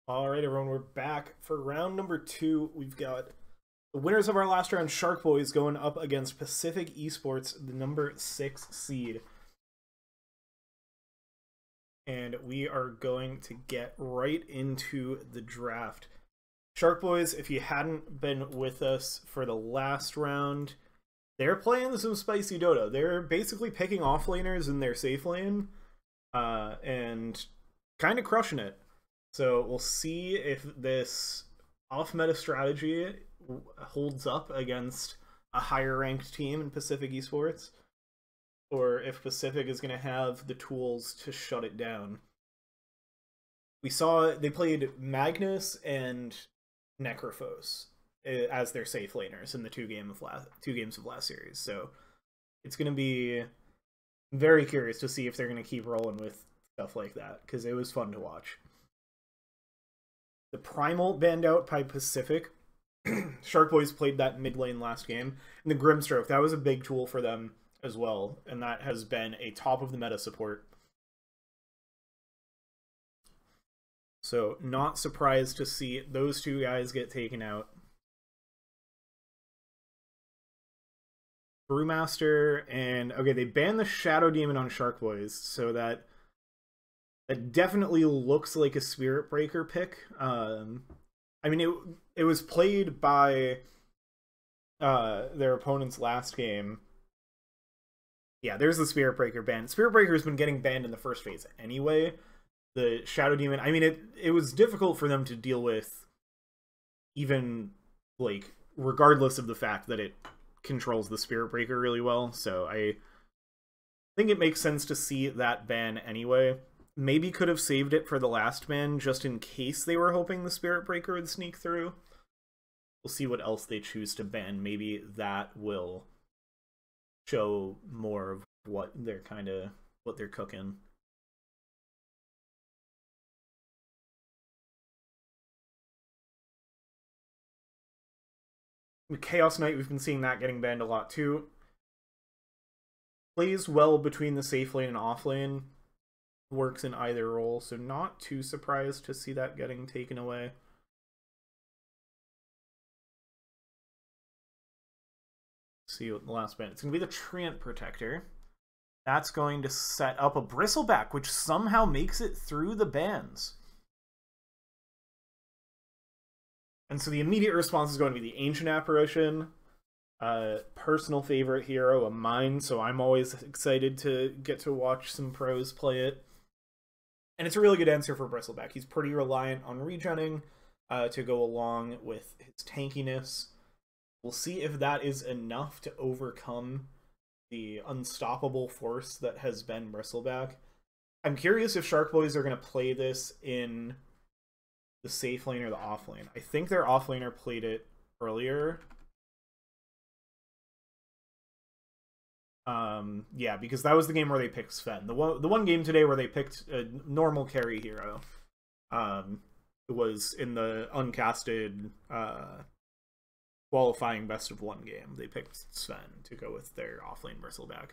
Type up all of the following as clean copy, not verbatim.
All right, everyone, we're back for round number 2. We've got the winners of our last round, Shark Boys, going up against Pacific Esports, the number 6 seed. And we are going to get right into the draft. Shark Boys, if you hadn't been with us for the last round, they're playing some spicy Dota. They're basically picking offlaners in their safe lane and kind of crushing it. So we'll see if this off-meta strategy holds up against a higher-ranked team in Pacific Esports, or if Pacific is going to have the tools to shut it down. We saw they played Magnus and Necrophos as their safe laners in the two games of last series. So it's going to be very curious to see if they're going to keep rolling with stuff like that, because it was fun to watch. The Primal banned out by Pacific. Shark Boys played that mid lane last game. And the Grimstroke, that was a big tool for them as well. And that has been a top of the meta support. So not surprised to see those two guys get taken out. Brewmaster and... okay, they banned the Shadow Demon on Shark Boys, so that definitely looks like a Spirit Breaker pick. I mean, it was played by their opponent's last game. Yeah, there's the Spirit Breaker ban. Spirit Breaker has been getting banned in the first phase anyway. The Shadow Demon, I mean, it was difficult for them to deal with, even, like, regardless of the fact that it controls the Spirit Breaker really well. So I think it makes sense to see that ban anyway. Maybe could have saved it for the last ban, just in case they were hoping the Spirit Breaker would sneak through. We'll see what else they choose to ban. Maybe that will show more of what they're cooking. Chaos Knight, we've been seeing that getting banned a lot too. Plays well between the safe lane and off lane. Works in either role, so not too surprised to see that getting taken away. Let's see what the last ban. It's going to be the Treant Protector. That's going to set up a Bristleback, which somehow makes it through the bans. And so the immediate response is going to be the Ancient Apparition. Personal favorite hero of mine, so I'm always excited to get to watch some pros play it. And it's a really good answer for Bristleback. He's pretty reliant on regenning to go along with his tankiness. We'll see if that is enough to overcome the unstoppable force that has been Bristleback. I'm curious if Shark Boys are going to play this in the safe lane or the off lane. I think their off laner played it earlier. Yeah, because that was the game where they picked Sven. The one game today where they picked a normal carry hero. It was in the uncasted qualifying best of one game. They picked Sven to go with their offlane Bristleback.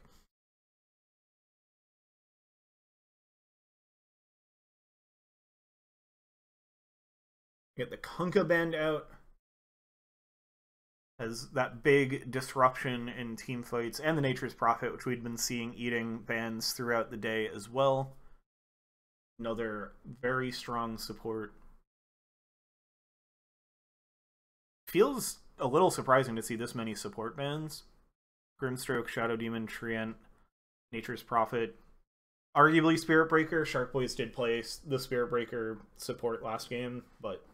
Get the Kunkka banned out. As that big disruption in team fights, and the Nature's Prophet, which we'd been seeing eating bans throughout the day as well. Another very strong support. Feels a little surprising to see this many support bans. Grimstroke, Shadow Demon, Treant, Nature's Prophet. Arguably Spirit Breaker. Shark Boys did play the Spirit Breaker support last game, but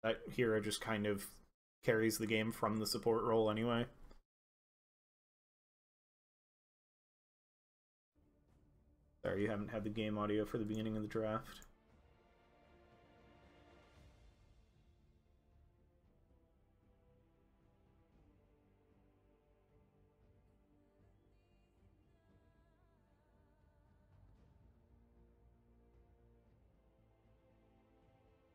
that hero just kind of carries the game from the support role anyway. Sorry, you haven't had the game audio for the beginning of the draft.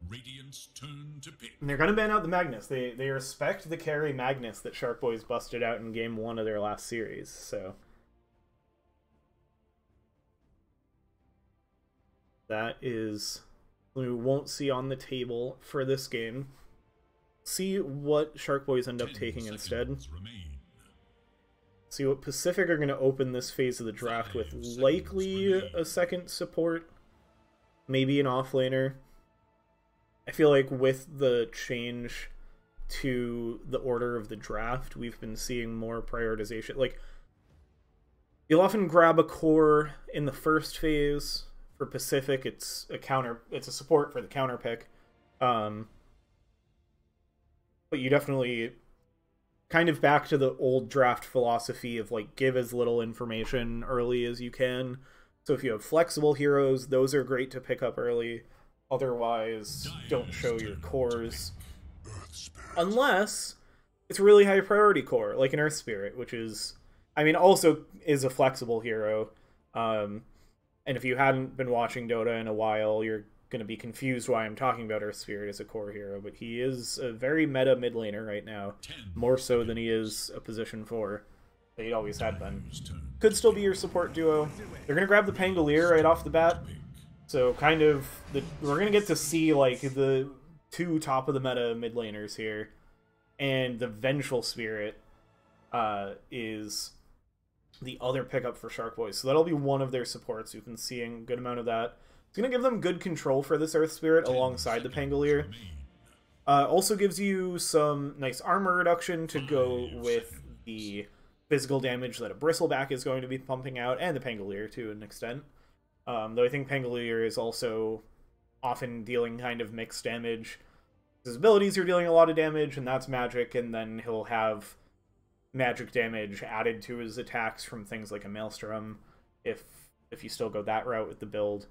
Radiant's turn to pick. And they're going to ban out the Magnus. They respect the carry Magnus that Shark Boys busted out in game 1 of their last series, so that is we won't see on the table for this game. See what Shark Boys end up taking instead. Remain. See what Pacific are going to open this phase of the draft with. Likely a second support. Maybe an offlaner. I feel like with the change to the order of the draft, we've been seeing more prioritization. Like, you'll often grab a core in the first phase. For Pacific, it's a support for the counter pick. But you definitely kind of back to the old draft philosophy of like give as little information early as you can. So if you have flexible heroes, those are great to pick up early. Otherwise, don't show your cores. Unless it's a really high priority core, like an Earth Spirit, which is, I mean, also is a flexible hero. And if you hadn't been watching Dota in a while, you're going to be confused why I'm talking about Earth Spirit as a core hero, but he is a very meta mid laner right now, more so than he is a position 4. He always had been. Could still be your support duo. They're going to grab the Pangolier right off the bat, so kind of, we're going to get to see like the 2 top of the meta mid laners here, and the Vengeful Spirit is the other pickup for Shark Boys, so that'll be one of their supports. You've been seeing a good amount of that. It's going to give them good control for this Earth Spirit alongside the Pangolier. Also gives you some nice armor reduction to go with the physical damage that a Bristleback is going to be pumping out, and the Pangolier to an extent. Though I think Pangolier is also often dealing kind of mixed damage. His abilities are dealing a lot of damage, and that's magic, and then he'll have magic damage added to his attacks from things like a Maelstrom, if you still go that route with the build.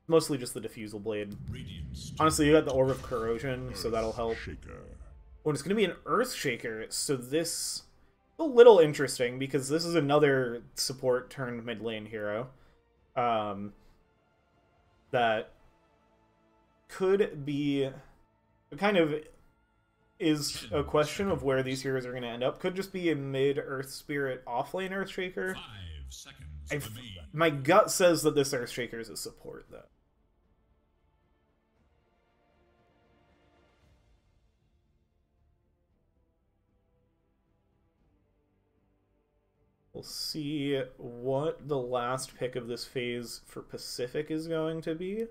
Mostly just the Diffusal Blade. Honestly, you got the Orb of Corrosion, so that'll help. Oh, and it's going to be an Earth Shaker, so this a little interesting, because this is another support turned mid lane hero. That could be kind of is a question of where these heroes are going to end up. Could just be a mid-Earth Spirit offlane Earthshaker. My gut says that this Earthshaker is a support, though. We'll see what the last pick of this phase for Pacific is going to be.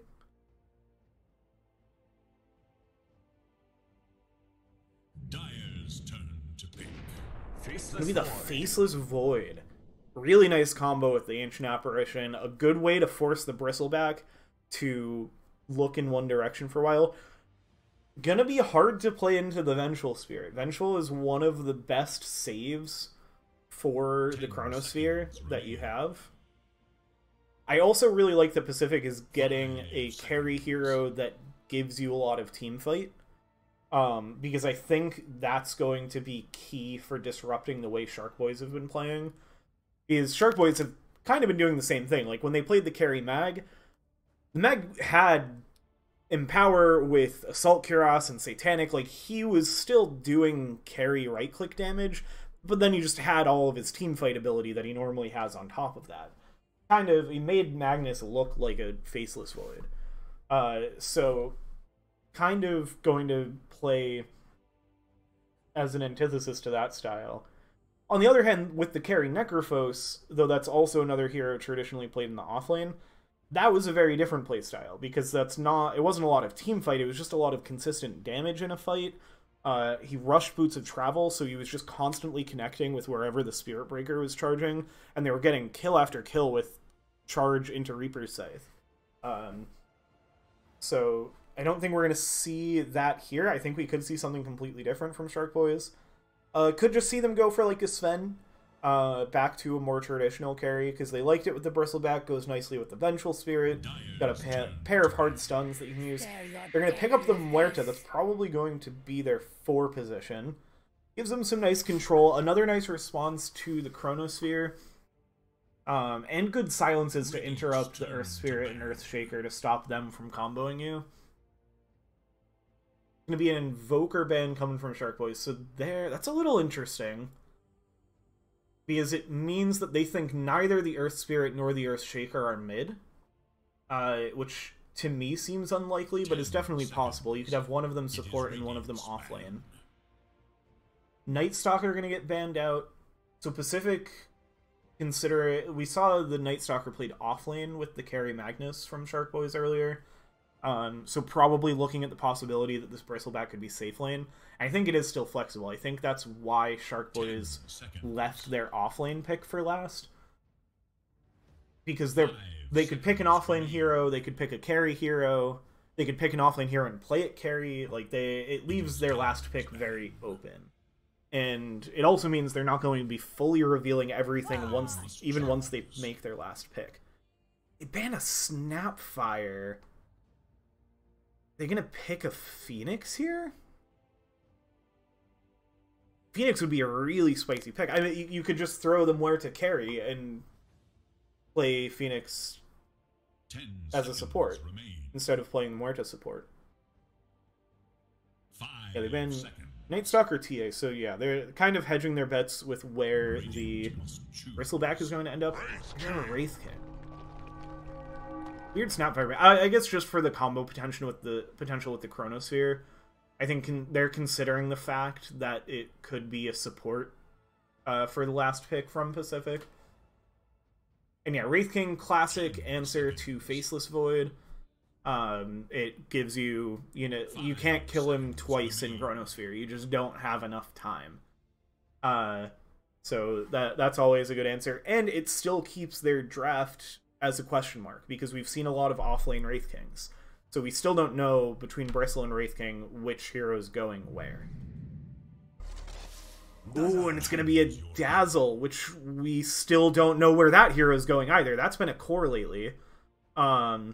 Dyer's turn to pick. It's gonna be the Faceless Void. Really nice combo with the Ancient Apparition. A good way to force the Bristleback to look in one direction for a while. Gonna be hard to play into the Vengeful Spirit. Vengeful is one of the best saves for the Chronosphere that you have. I also really like that Pacific is getting a carry hero that gives you a lot of team fight. Because I think that's going to be key for disrupting the way Shark Boys have been playing. Is Shark Boys have kind of been doing the same thing. Like, when they played the carry Mag, the Mag had Empower with Assault Cuirass and Satanic. Like, he was still doing carry right-click damage, but then he just had all of his team fight ability that he normally has on top of that. Kind of, he made Magnus look like a Faceless Void. So, kind of going to play as an antithesis to that style. On the other hand, with the carry Necrophos, though that's also another hero traditionally played in the offlane, that was a very different playstyle, because it wasn't a lot of team fight, it was just a lot of consistent damage in a fight. He rushed Boots of Travel, so he was just constantly connecting with wherever the Spirit Breaker was charging, and they were getting kill after kill with charge into Reaper's Scythe. So I don't think we're going to see that here. I think we could see something completely different from Shark Boys. Could just see them go for like a Sven, back to a more traditional carry, because they liked it with the Bristleback, goes nicely with the Vengeful Spirit, got a pair of hard stuns that you can use. They're going to pick up the Muerta, that's probably going to be their 4 position. Gives them some nice control, another nice response to the Chronosphere, and good silences to interrupt the Earth Spirit and Earthshaker to stop them from comboing you. Going to be an Invoker ban coming from Shark Boys, so that's a little interesting, because it means that they think neither the Earth Spirit nor the Earthshaker are mid. which to me seems unlikely, but it's definitely possible. You could have one of them support and one of them off lane. Night Stalker are going to get banned out. So Pacific, we saw the Night Stalker played off lane with the carry Magnus from Shark Boys earlier. So probably looking at the possibility that this Bristleback could be safe lane. I think it is still flexible. I think that's why Shark Boys left their off lane pick for last. Because they could pick an off lane hero, they could pick a carry hero, they could pick an off lane hero and play it carry. Like it leaves their last pick very open. And it also means they're not going to be fully revealing everything even once they make their last pick. They ban a Snapfire. They're gonna pick a Phoenix here? Phoenix would be a really spicy pick. I mean, you could just throw the Muerta carry and play Phoenix as a support instead of playing the Muerta support. Yeah, they ban Night Stalker TA, so yeah, they're kind of hedging their bets with where the Bristleback is going to end up. They're a Wraith King. Weird Snapfire. I guess just for the combo potential with the Chronosphere, I think they're considering the fact that it could be a support for the last pick from Pacific. And yeah, Wraith King, classic answer to Faceless Void. It gives you, you can't kill him twice in Chronosphere. You just don't have enough time. So that's always a good answer. And it still keeps their draft as a question mark, because we've seen a lot of offlane Wraith Kings. So we still don't know between Bristle and Wraith King which hero's going where. Ooh, and it's going to be a Dazzle, which we still don't know where that hero's going either. That's been a core lately. I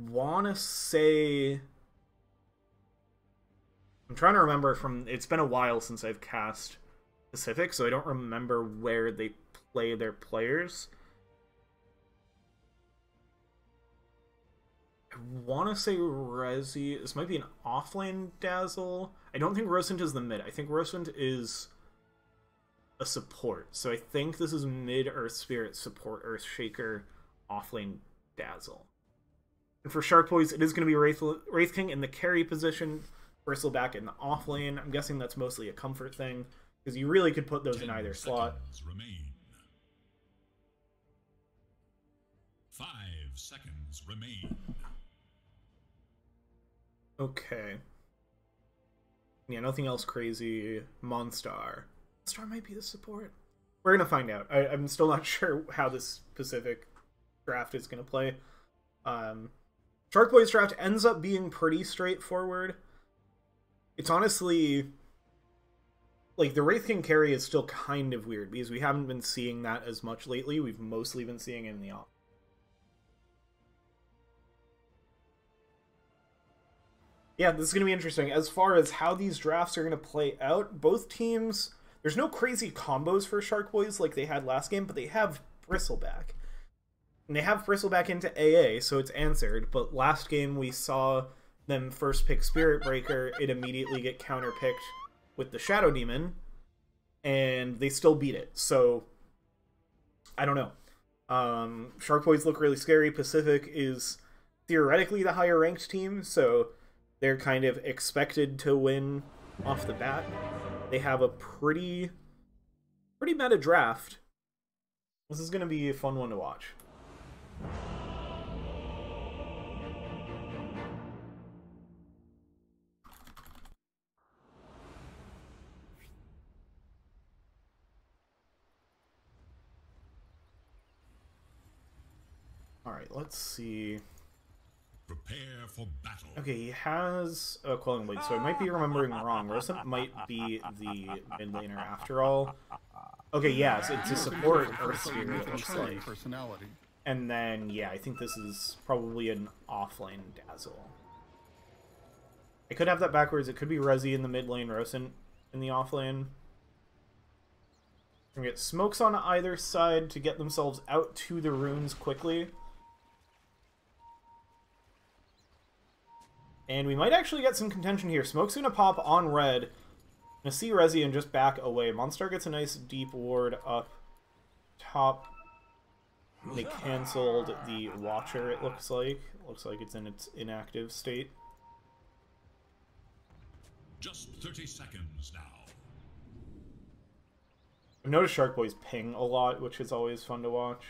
want to say... I'm trying to remember it's been a while since I've cast Pacific, so I don't remember where they play their players. I want to say Resi. This might be an offlane Dazzle. I don't think Rosint is the mid. I think Rosint is a support. So I think this is mid Earth Spirit support Earth Shaker offlane Dazzle. And for Shark Boys, it is going to be Wraith King in the carry position, Bristleback in the offlane. I'm guessing that's mostly a comfort thing, because you really could put those in either slot. 5 seconds remain. Okay. Yeah, nothing else crazy. Monstar. Monstar might be the support. We're going to find out. I'm still not sure how this Pacific draft is going to play. Shark Boys draft ends up being pretty straightforward. It's honestly... like, the Wraith King carry is still kind of weird, because we haven't been seeing that as much lately. We've mostly been seeing it in the off. Yeah, this is going to be interesting. As far as how these drafts are going to play out, both teams... there's no crazy combos for Shark Boys like they had last game, but they have Bristleback. And they have Bristleback into AA, so it's answered. But last game we saw them first pick Spirit Breaker, it immediately get counter-picked with the Shadow Demon, and they still beat it. So, I don't know. Shark Boys look really scary. Pacific is theoretically the higher ranked team, so they're kind of expected to win off the bat. They have a pretty meta draft. This is going to be a fun one to watch. Alright, let's see. Prepare for battle. Okay, he has a Quelling Blade, so I might be remembering wrong. Rosant might be the mid laner after all. Okay, yes, it's a support Earth Spirit, it looks like. And then, yeah, I think this is probably an offlane Dazzle. I could have that backwards. It could be Resi in the mid lane, Rosant in the offlane. We're gonna get smokes on either side to get themselves out to the runes quickly. And we might actually get some contention here. Smoke's gonna pop on red. Gonna see Resi and just back away. Monstar gets a nice deep ward up top. They canceled the Watcher, it looks like. Looks like it's in its inactive state. Just 30 seconds now. I've noticed Shark Boys ping a lot, which is always fun to watch.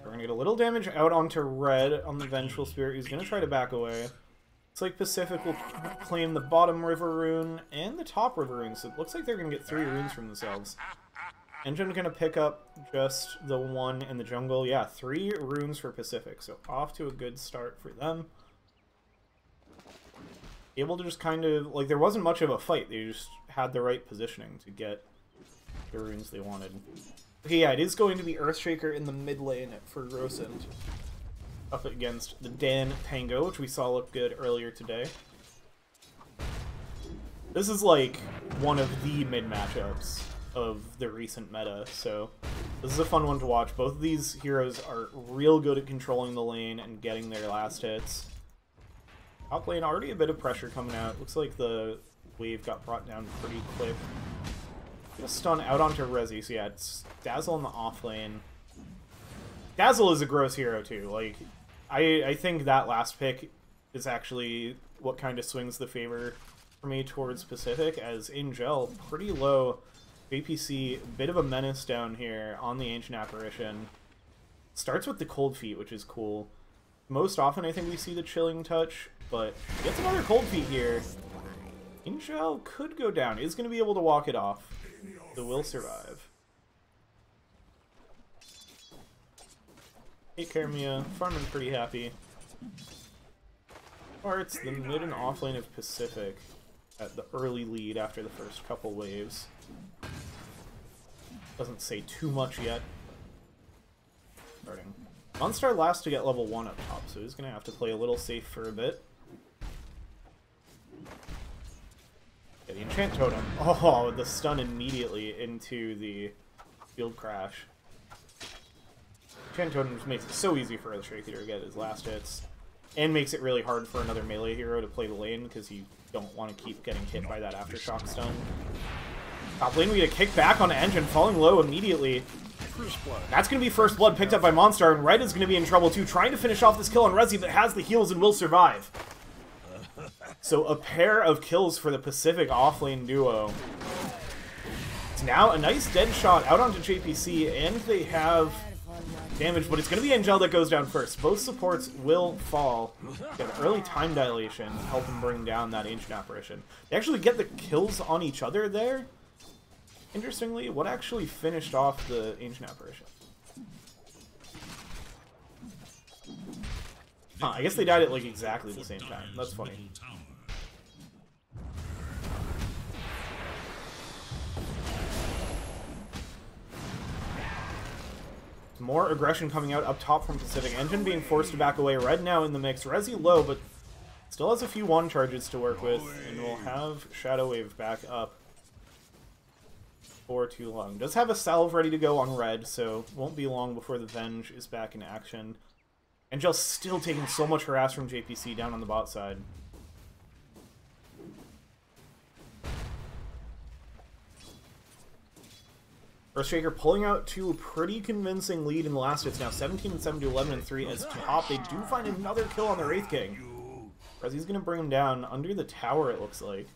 We're gonna get a little damage out onto red on the Vengeful Spirit, who's gonna try to back away. Looks like Pacific will claim the bottom river rune and the top river rune, so it looks like they're gonna get 3 runes from themselves. Engine gonna pick up just the 1 in the jungle. Yeah, 3 runes for Pacific, so off to a good start for them. Able to just kind of, like, there wasn't much of a fight, they just had the right positioning to get the runes they wanted. Okay, yeah, it is going to be Earthshaker in the mid lane for Grosend, up against the Dan Tango, which we saw look good earlier today. This is like one of the mid matchups of the recent meta, so this is a fun one to watch. Both of these heroes are real good at controlling the lane and getting their last hits. Top lane, already a bit of pressure coming out. Looks like the wave got brought down pretty quick. Gonna stun out onto Resi, so yeah, it's Dazzle in the off lane. Dazzle is a gross hero too. Like, I think that last pick is actually what kind of swings the favor for me towards Pacific, as Angel pretty low. JPC, bit of a menace down here on the Ancient Apparition. Starts with the Cold Feet, which is cool. Most often I think we see the Chilling Touch, but gets another Cold Feet here. Angel could go down, is going to be able to walk it off. So will survive. Take care, Mia. Farming pretty happy. Parts the mid and off lane of Pacific at the early lead after the first couple waves. Doesn't say too much yet. Starting. Monstar last to get level 1 up top, so he's going to have to play a little safe for a bit. Yeah, the Enchant Totem. Oh, the stun immediately into the Field Crash. Enchant Totem just makes it so easy for Earthshaker to get his last hits. And makes it really hard for another melee hero to play the lane, because you don't want to keep getting hit by that Aftershock stun. Top lane, we get a kick back on Engine, falling low immediately. That's going to be First Blood picked up by Monstar, and Red is going to be in trouble too, trying to finish off this kill on Resi, but has the heals and will survive. So a pair of kills for the Pacific offlane duo. It's now a nice dead shot out onto JPC, and they have damage, but it's going to be Angel that goes down first. Both supports will fall. Get early time dilation, help them bring down that Ancient Apparition. They actually get the kills on each other there. Interestingly, what actually finished off the Ancient Apparition? Huh, I guess they died at like exactly the same time. That's funny. More aggression coming out up top from Pacific. Engine being forced to back away. Red now in the mix. Resi low, but still has a few 1 charges to work with, and will have Shadow Wave back up for too long. Does have a salve ready to go on red, so won't be long before the Venge is back in action. Angel still taking so much harass from JPC down on the bot side. Earthshaker pulling out to a pretty convincing lead in the last hits now. 17 and 7 to 11 and 3 as top. They do find another kill on the Wraith King. Resi's going to bring him down under the tower, it looks like.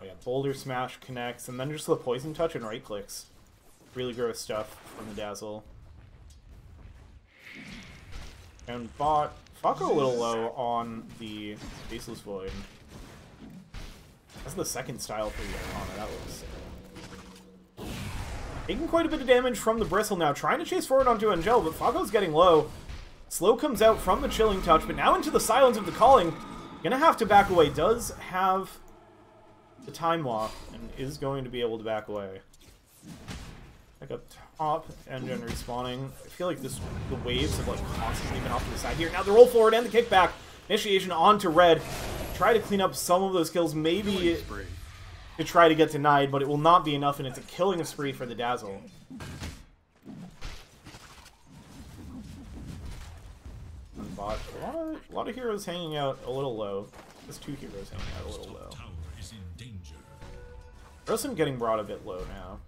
Oh yeah, Boulder Smash connects, and then just the Poison Touch and right clicks. Really gross stuff from the Dazzle. And bot, Falco a little low on the Faceless Void. That's the second style for the Arcana, that was sick. Taking quite a bit of damage from the Bristle now, trying to chase forward onto Angel, but Falco's getting low. Slow comes out from the Chilling Touch, but now into the Silence of the Calling. Gonna have to back away. Does have the Time Walk, and is going to be able to back away. Like up top, Engine respawning. I feel like the waves have like constantly been off to the side here. Now the roll forward and the kickback. Initiation onto red. Try to clean up some of those kills. Maybe to try to get denied, but it will not be enough, and it's a killing spree for the Dazzle. Bot, a lot of heroes hanging out a little low. There's 2 heroes hanging out a little low. Rosen getting brought a bit low now.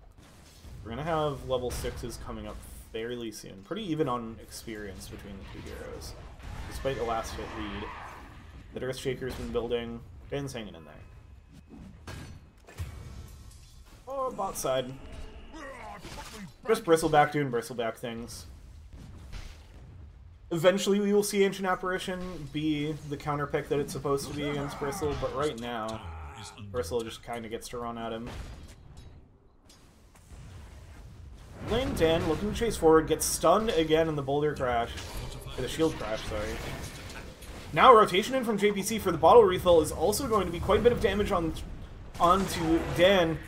We're gonna have level 6s coming up fairly soon. Pretty even on experience between the 2 heroes. Despite the last hit lead. The Earthshaker's been building. Dan's hanging in there. Oh, bot side. Just Bristleback doing Bristleback things. Eventually we will see Ancient Apparition be the counter pick that it's supposed to be against Bristle, but right now, Bristle just kind of gets to run at him. Lane Dan, looking to chase forward, gets stunned again in the boulder crash. Or the shield crash, sorry. Now rotation in from JPC for the bottle refill is also going to be quite a bit of damage onto Dan.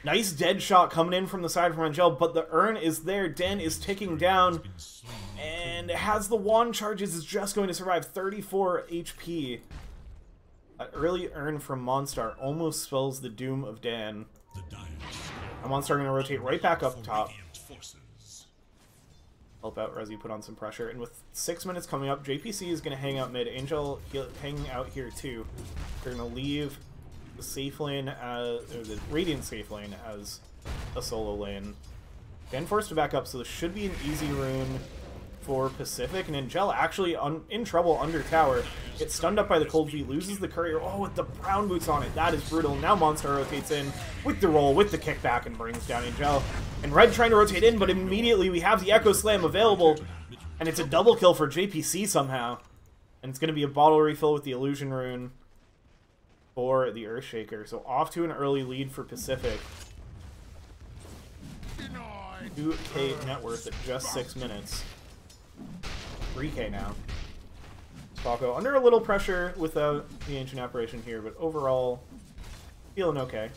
Nice dead shot coming in from the side from Angel, but the urn is there. Dan is ticking down, and has the wand charges, is just going to survive 34 HP. An early urn from Monstar almost spells the doom of Dan. And Monstar going to rotate right back up top. Help out Resi, put on some pressure. And with 6 minutes coming up, JPC is going to hang out mid. Angel hanging out here too. They're going to leave the safe lane, or the Radiant safe lane as a solo lane. Dan forced to back up, so this should be an easy rune for Pacific. And Angel actually in trouble under tower. Gets stunned up by the cold feet, loses the courier. Oh, with the brown boots on it. That is brutal. Now Monstar rotates in with the roll, with the kickback, and brings down Angel. And Red trying to rotate in, but immediately we have the Echo Slam available. And it's a double kill for JPC somehow. And it's going to be a bottle refill with the Illusion Rune for the Earthshaker. So off to an early lead for Pacific. 2K net worth at just 6 minutes. 3K now. Spaco under a little pressure without the Ancient Apparition here, but overall feeling okay.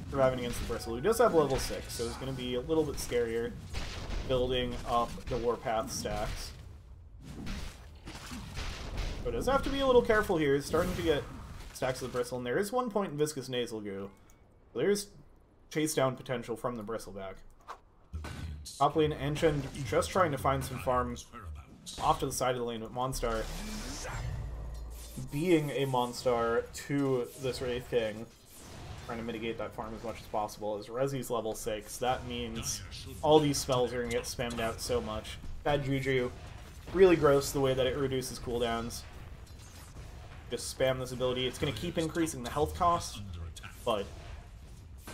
Surviving against the Bristle, who does have level 6, so it's going to be a little bit scarier building up the Warpath stacks. But does have to be a little careful here. He's starting to get stacks of the Bristle, and there is 1 point in Viscous Nasal Goo. So there's chase down potential from the Bristleback. Top lane, Enchant just trying to find some farm off to the side of the lane with Monstar being a Monstar to this Wraith King, trying to mitigate that farm as much as possible. As Resi's level 6, that means all these spells are going to get spammed out so much. Bad Juju. Really gross the way that it reduces cooldowns. Just spam this ability. It's going to keep increasing the health cost, but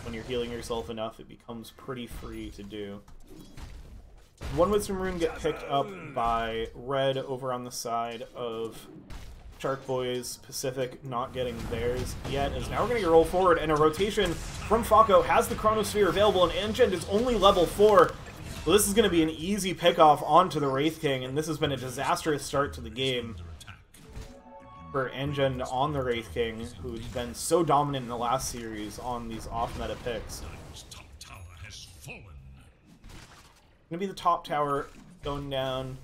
when you're healing yourself enough, it becomes pretty free to do. One Wisdom Rune get picked up by Red over on the side of Shark Boys. Pacific not getting theirs yet, as now we're going to roll forward, and a rotation from Fako has the Chronosphere available, and Enchant is only level 4. So this is going to be an easy pickoff onto the Wraith King, and this has been a disastrous start to the game for Enchant on the Wraith King, who's been so dominant in the last series on these off-meta picks. Gonna be the top tower going down,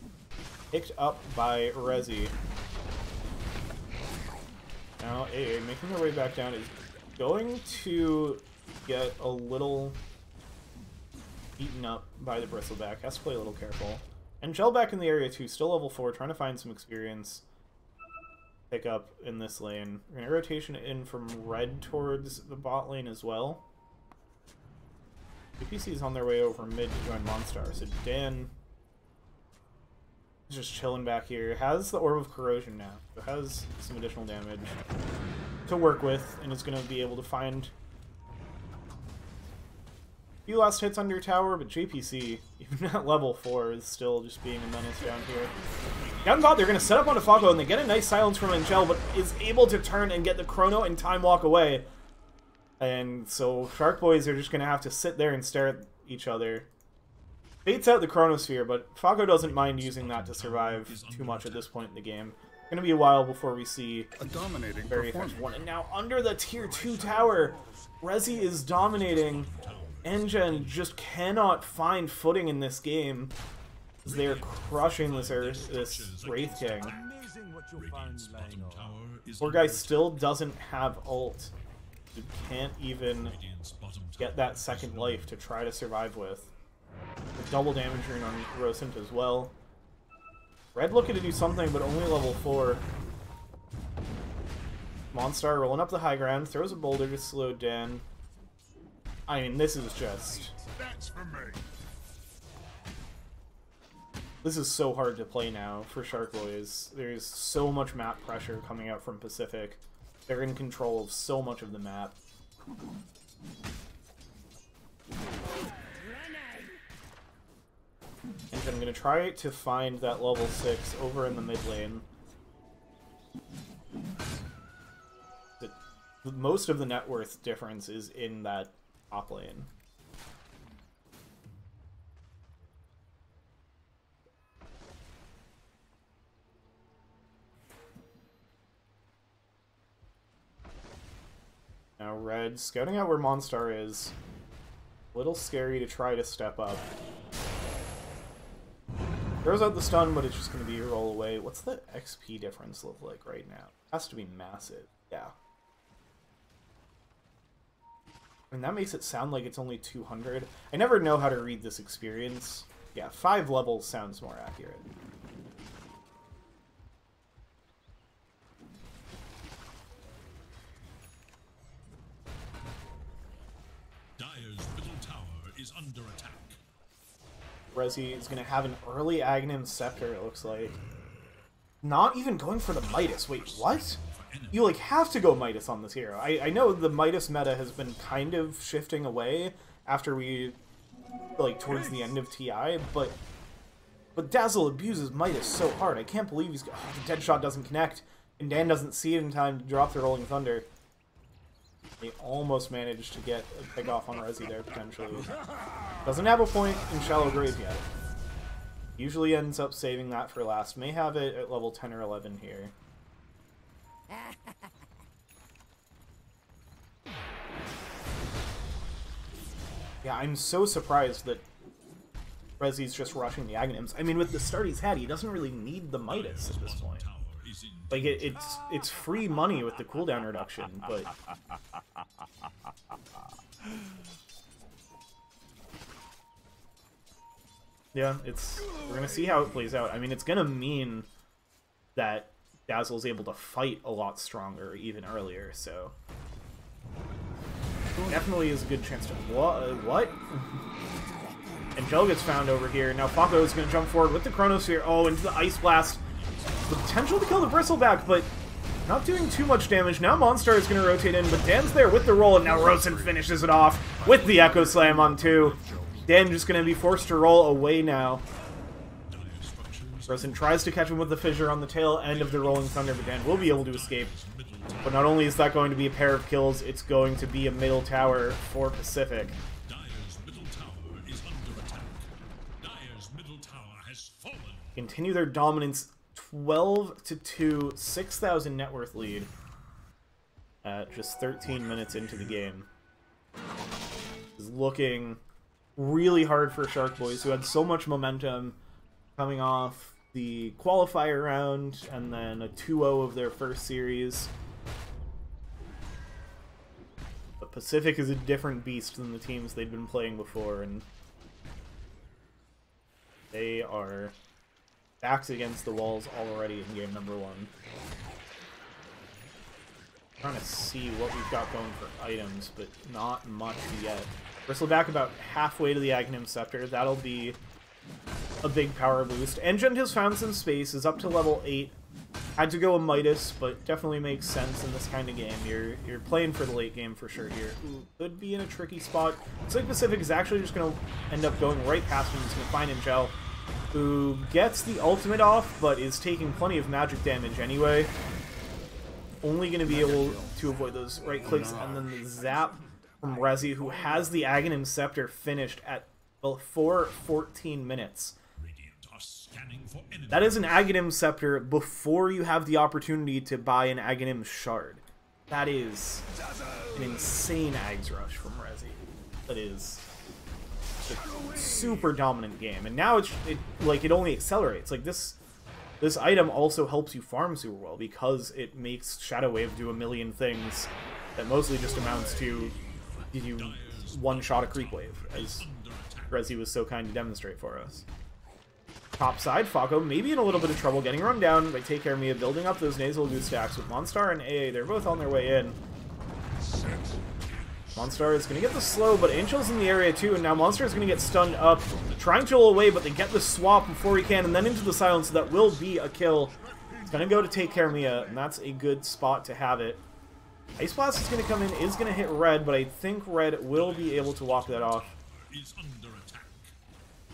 picked up by Resi. Now AA making their way back down is going to get a little eaten up by the Bristleback. Has to play a little careful. And Gel back in the area too, still level 4, trying to find some experience. Pick up in this lane. We're gonna rotation in from Red towards the bot lane as well. UPC is on their way over mid to join Monstar, so Dan is just chilling back here. Has the Orb of Corrosion now, so has some additional damage to work with, and is going to be able to find a few last hits under tower, but JPC, even at level 4, is still just being a menace down here. Down bot, they're going to set up onto Fago, and they get a nice silence from Angel, but is able to turn and get the Chrono and time walk away. And so Shark Boys are just going to have to sit there and stare at each other. Baits out the Chronosphere, but Fago doesn't mind using that to survive too much at this point in the game. It's going to be a while before we see a dominating very effective one. And now under the tier 2 tower, Resi is dominating. Engen just cannot find footing in this game, as they are crushing this Wraith King. Poor guy still doesn't have ult. You can't even get that second life to try to survive with. The double damage rune on Rosint as well. Red looking to do something, but only level 4. Monstar rolling up the high ground, throws a boulder to slow Dan. I mean, this is just... This is so hard to play now for Shark Boys. There's so much map pressure coming out from Pacific. They're in control of so much of the map. And I'm going to try to find that level 6 over in the mid lane. Most of the net worth difference is in that top lane. Now Red, scouting out where Monstar is. A little scary to try to step up. Throws out the stun, but it's just going to be a roll away. What's the XP difference look like right now? Has to be massive. Yeah. And that makes it sound like it's only 200. I never know how to read this experience. Yeah, 5 levels sounds more accurate. Dire's middle tower is under attack. Resi is going to have an early Aghanim Scepter, it looks like. Not even going for the Midas. Wait, what? You, like, have to go Midas on this hero. I know the Midas meta has been kind of shifting away after we, like, towards the end of TI, but Dazzle abuses Midas so hard. I can't believe he's... Oh, the dead shot doesn't connect, and Dan doesn't see it in time to drop the Rolling Thunder. They almost managed to get a pick off on Resi there, potentially. Doesn't have a point in Shallow Grave yet. Usually ends up saving that for last. May have it at level 10 or 11 here. Yeah, I'm so surprised that Resi's just rushing the Aghanims. I mean, with the start he's had, he doesn't really need the Midas at this point. Like, it's free money with the cooldown reduction, but... Yeah, we're gonna see how it plays out. I mean, it's gonna mean that Dazzle's able to fight a lot stronger even earlier, so... Definitely is a good chance to... What? Angel gets found over here. Now Fako is going to jump forward with the Chronosphere. Oh, into the Ice Blast. The potential to kill the Bristleback, but not doing too much damage. Now Monstar is going to rotate in, but Dan's there with the roll, and now Rosen finishes it off with the Echo Slam on 2. Dan just going to be forced to roll away now. Rosen tries to catch him with the Fissure on the tail end of the Rolling Thunder, but Dan will be able to escape. But not only is that going to be a pair of kills, it's going to be a middle tower for Pacific. Dire's middle tower is under attack. Dire's middle tower has fallen. Continue their dominance, 12-2, 6,000 net worth lead at just 13 minutes into the game. It's looking really hard for Shark Boys, who had so much momentum coming off the qualifier round and then a 2-0 of their first series. But Pacific is a different beast than the teams they'd been playing before, and they are backs against the walls already in game number 1. Trying to see what we've got going for items, but not much yet. Bristleback about halfway to the Aghanim Scepter. That'll be a big power boost. Engine has found some space, is up to level 8. Had to go a Midas, but definitely makes sense in this kind of game. You're playing for the late game for sure here. Ooh, could be in a tricky spot. Looks like Pacific is actually just going to end up going right past him. He's going to find Angel, who gets the ultimate off, but is taking plenty of magic damage anyway. Only going to be able to avoid those right clicks, and then the zap from Resi, who has the Aghanim Scepter finished at 4:14 minutes. That is an Aghanim Scepter before you have the opportunity to buy an Aghanim Shard. That is an insane Ags Rush from Resi. That is a super dominant game. And now it only accelerates. Like, this item also helps you farm super well because it makes Shadow Wave do a million things that mostly just amounts to give you one shot a creep wave, as Rezi was so kind to demonstrate for us. Top side, Falco maybe in a little bit of trouble getting run down by Take Care Mia, building up those nasal goose stacks with Monstar and AA. They're both on their way in. Monstar is going to get the slow, but Angel's in the area too, and now Monstar is going to get stunned up, trying to roll away, but they get the swap before he can, and then into the silence, so that will be a kill. It's going to go to Take Care Mia, and that's a good spot to have it. Ice Blast is going to come in, is going to hit Red, but I think Red will be able to walk that off.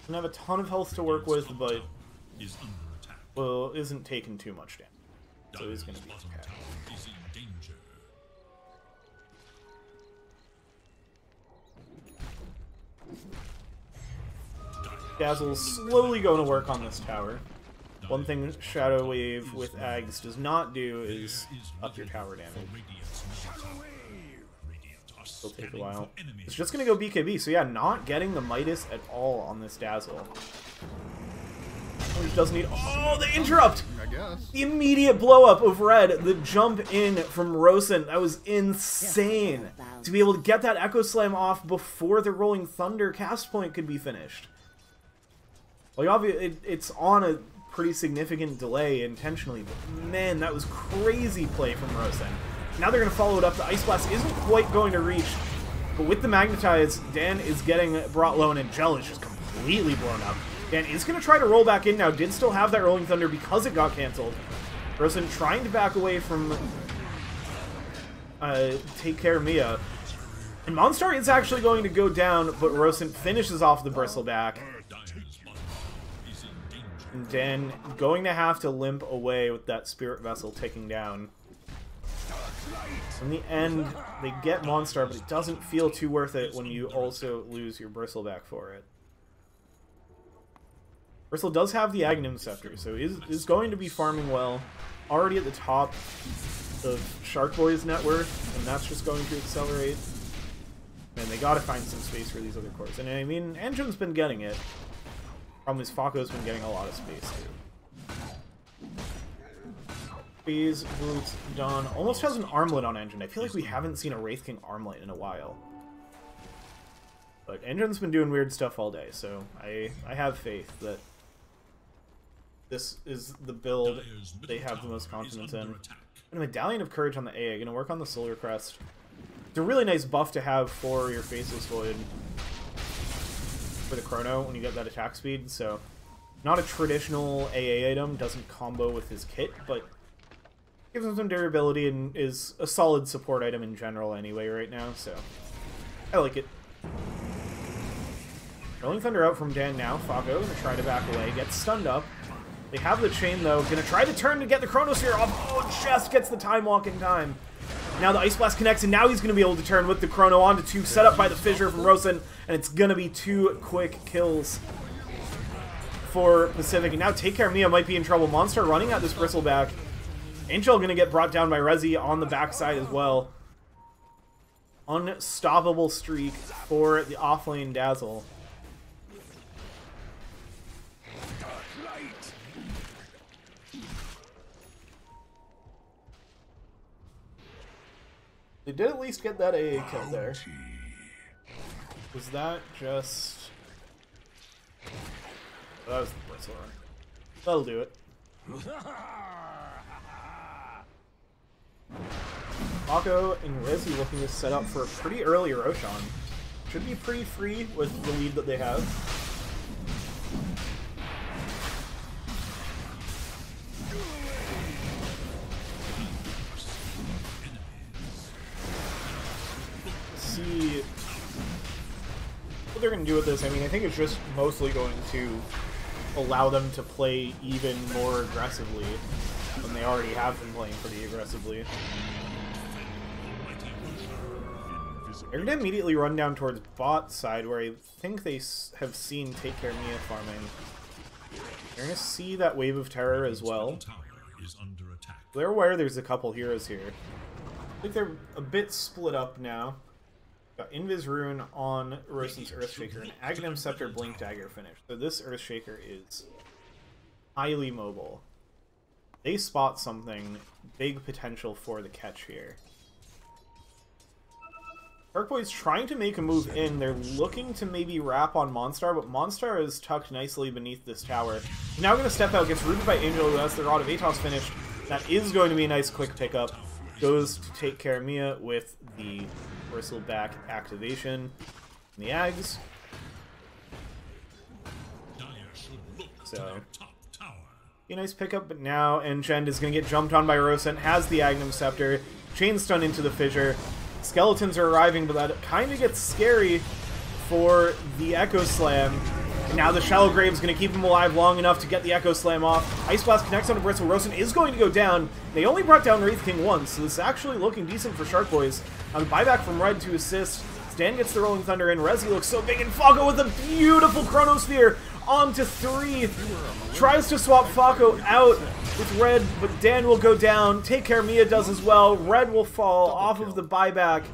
Doesn't have a ton of health to work with, but well, isn't taking too much damage, so he's going to be okay. Dazzle's slowly going to work on this tower. One thing Shadow Wave with Ags does not do is up your tower damage. It'll take a while. It's just going to go BKB, so yeah, not getting the Midas at all on this Dazzle. Which does need... Oh, the interrupt! I guess. The immediate blow-up of Red, the jump in from Rosen, that was insane. To be able to get that Echo Slam off before the Rolling Thunder cast point could be finished. Like, obviously, it's on a pretty significant delay intentionally, but man, that was crazy play from Rosen. Now they're going to follow it up. The Ice Blast isn't quite going to reach, but with the Magnetize, Dan is getting brought low, and Angel is just completely blown up. Dan is going to try to roll back in now. Did still have that Rolling Thunder because it got canceled. Rosen trying to back away from Take Care Mia. And Monstar is actually going to go down, but Rosen finishes off the Bristleback. And Dan going to have to limp away with that Spirit Vessel ticking down. In the end, they get Monstar, but it doesn't feel too worth it when you also lose your Bristleback for it. Bristle does have the Aghanim Scepter, so is going to be farming well. Already at the top of Shark Boy's net worth, and that's just going to accelerate. And they gotta find some space for these other cores. And I mean, Engine's been getting it. Problem is, Falco's been getting a lot of space too. Phase, Boots, Dawn almost has an armlet on Engine. I feel like we haven't seen a Wraith King armlet in a while. But Engine's been doing weird stuff all day, so I have faith that this is the build they have the most confidence in. And a Medallion of Courage on the AA, gonna work on the Solar Crest. It's a really nice buff to have for your Faceless Void for the Chrono when you get that attack speed, so not a traditional AA item, doesn't combo with his kit, but gives him some durability and is a solid support item in general anyway right now, so I like it. Rolling Thunder out from Dan now. Falco gonna try to back away, gets stunned up. They have the chain though, gonna try to turn to get the Chronosphere off. Oh, just gets the time walk in time. Now the Ice Blast connects, and now he's gonna be able to turn with the Chrono onto 2, set up by the Fissure from Rosen, and it's gonna be 2 quick kills for Pacific. And now Take Care Mia might be in trouble. Monstar running at this Bristleback. Angel gonna get brought down by Rezi on the backside as well. Unstoppable streak for the offlane Dazzle. They did at least get that AA kill there. Was that just... Oh, that was the Bristle run. That'll do it. Mako and Rezi looking to set up for a pretty early Roshan. Should be pretty free with the lead that they have. See what they're going to do with this. I mean, I think it's just mostly going to allow them to play even more aggressively than they already have been playing pretty aggressively. They're going to immediately run down towards bot side, where I think they have seen Take Care Mia farming. They're going to see that Wave of Terror as well. They're aware there's a couple heroes here. I think they're a bit split up now. Got Invis Rune on Rosen's Earthshaker, and Aghanim Scepter Blink Dagger finish. So this Earthshaker is highly mobile. They spot something, big potential for the catch here. Sharkboy's trying to make a move in. They're looking to maybe wrap on Monstar, but Monstar is tucked nicely beneath this tower. Now going to step out, gets rooted by Angel, who has their Rod of Atos finished. That is going to be a nice quick pickup. Goes to take care of Mia with the Bristleback activation. And the Ags. So, a nice pickup, but now Enchend is going to get jumped on by Rosent, has the Agnum Scepter, Chain Stun into the Fissure. Skeletons are arriving, but that kind of gets scary for the Echo Slam. And now the Shallow Grave's going to keep him alive long enough to get the Echo Slam off. Ice Blast connects onto Bristle. Rosent is going to go down. They only brought down Wraith King once, so this is actually looking decent for Shark Boys. On the buyback from Red to assist. Stan gets the Rolling Thunder in. Rezi looks so big, and Falco with a beautiful Chronosphere onto 3. Tries to swap Falco out with Red, but Dan will go down. Take Care Mia does as well. Red will fall off of the buyback.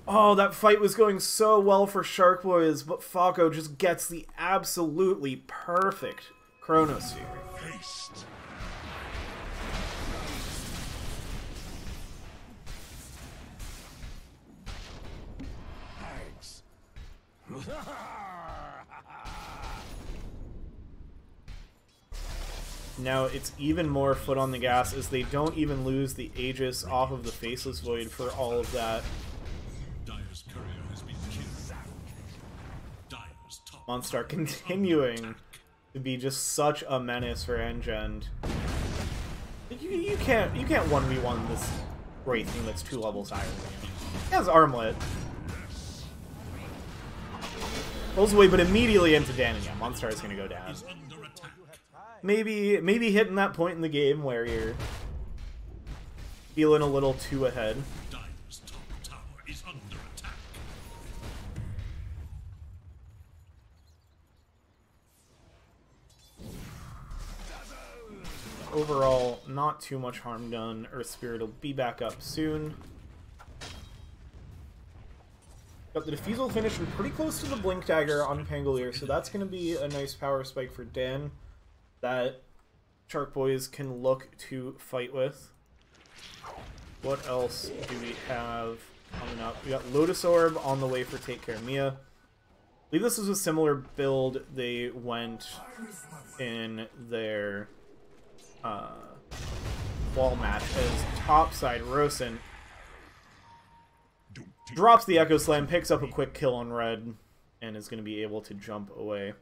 Oh, that fight was going so well for Shark Boys, but Falco just gets the absolutely perfect Chronosphere. Now it's even more foot on the gas as they don't even lose the Aegis off of the Faceless Void for all of that. Monstar continuing to be just such a menace for Engend. You can't 1v1 this Wraith thing that's 2 levels higher than you. He has Armlet. Pulls away, but immediately into Dan, and yeah, Monstar is gonna go down. Maybe hitting that point in the game where you're feeling a little too ahead. Overall, not too much harm done. Earth Spirit will be back up soon. Got the Diffusal finishing pretty close to the Blink Dagger on Pangolier, so that's going to be a nice power spike for Dan that Shark Boys can look to fight with. What else do we have coming up? We got Lotus Orb on the way for Take Care Mia. I believe this is a similar build they went in their wall match as topside Rosent drops the Echo Slam, picks up a quick kill on Red, and is going to be able to jump away.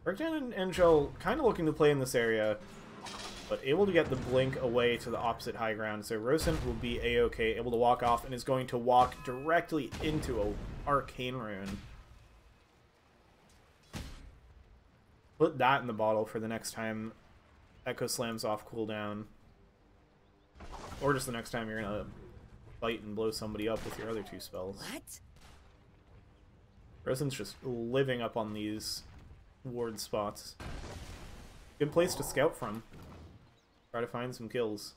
Breakdown and Angel kind of looking to play in this area, but able to get the Blink away to the opposite high ground, so Rosent will be a-okay, able to walk off, and is going to walk directly into a Arcane Rune. Put that in the bottle for the next time Echo Slam's off cooldown. Or just the next time you're gonna fight and blow somebody up with your other 2 spells. What? Rosent's just living up on these ward spots. Good place to scout from. Try to find some kills.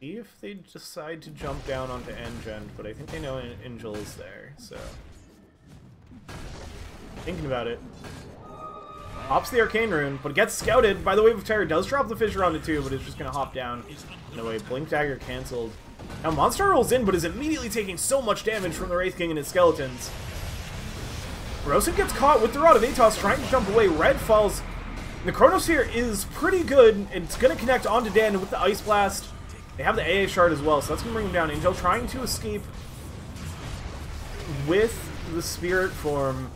See if they decide to jump down onto Engend, but I think they know Angel is there, so... Thinking about it. Hops the Arcane Rune, but gets scouted by the Wave of Terror. Does drop the Fissure onto 2, but it's just going to hop down. No way, Blink Dagger cancelled. Now Monstar rolls in, but is immediately taking so much damage from the Wraith King and his skeletons. Rosent gets caught with the Rod of Atos, trying to jump away. Red falls. The Chronosphere is pretty good. It's going to connect onto Dan with the Ice Blast. They have the AA Shard as well, so that's going to bring him down. Angel trying to escape with the Spirit Form.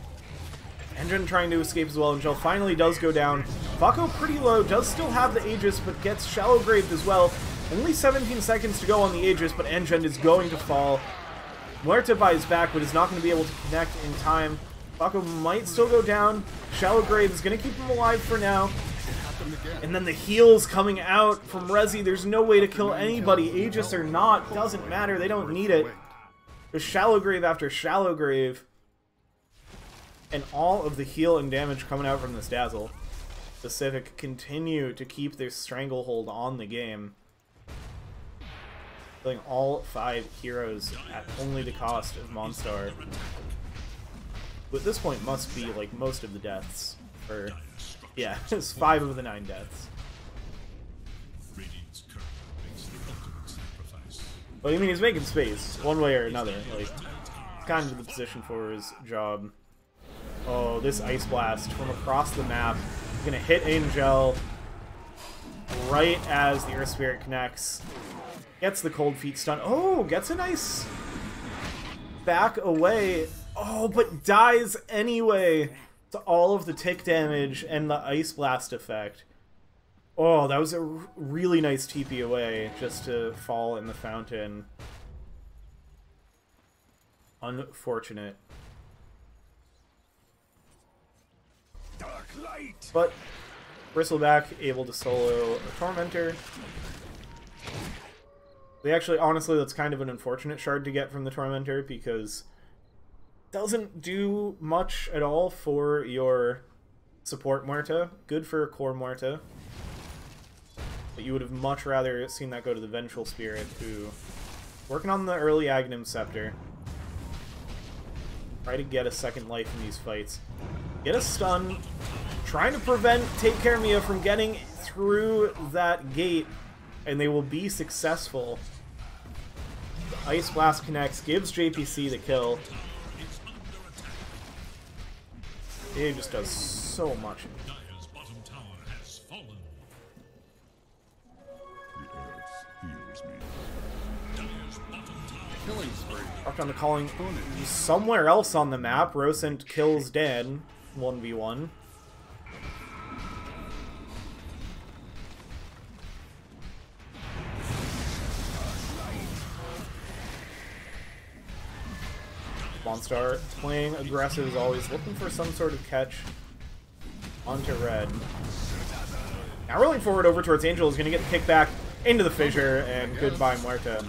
Engine trying to escape as well. Angel finally does go down. Falco pretty low, does still have the Aegis, but gets Shallow Graved as well. Only 17 seconds to go on the Aegis, but Engine is going to fall. Muerta by his back, but is not going to be able to connect in time. Falco might still go down. Shallow Grave is going to keep him alive for now. And then the heals coming out from Rezi. There's no way to kill anybody. Aegis or not, doesn't matter. They don't need it. There's Shallow Grave after Shallow Grave. And all of the heal and damage coming out from this Dazzle. Pacific continue to keep their stranglehold on the game. Killing all 5 heroes at only the cost of Monstar. Who at this point must be like most of the deaths. For, yeah, it's 5 of the 9 deaths. But I mean, he's making space, one way or another. Like, kind of the position for his job. Oh, this Ice Blast from across the map. He's gonna hit Angel right as the Earth Spirit connects. Gets the Cold Feet stun. Oh, gets a nice back away. Oh, but dies anyway to all of the tick damage and the Ice Blast effect. Oh, that was a really nice TP away just to fall in the fountain. Unfortunate. Dark light. But Bristleback able to solo a Tormentor. Actually, honestly, that's kind of an unfortunate shard to get from the Tormentor because it doesn't do much at all for your support Muerta. Good for a core Muerta. But you would have much rather seen that go to the Vengeful Spirit, who working on the early Aghanim Scepter. Try to get a second life in these fights. Get a stun. Trying to prevent Take Care Mia from getting through that gate, and they will be successful. The Ice Blast connects, gives JPC the kill. It just does so much. Dire's bottom tower has fallen. The earth heals me. Dire's bottom tower. Killing spree. Rocked on the calling somewhere else on the map. Rosent kills Dan 1v1. Monstar playing aggressive as always, looking for some sort of catch onto red. Now rolling forward over towards Angel is going to get the kickback into the fissure, and goodbye Muerta.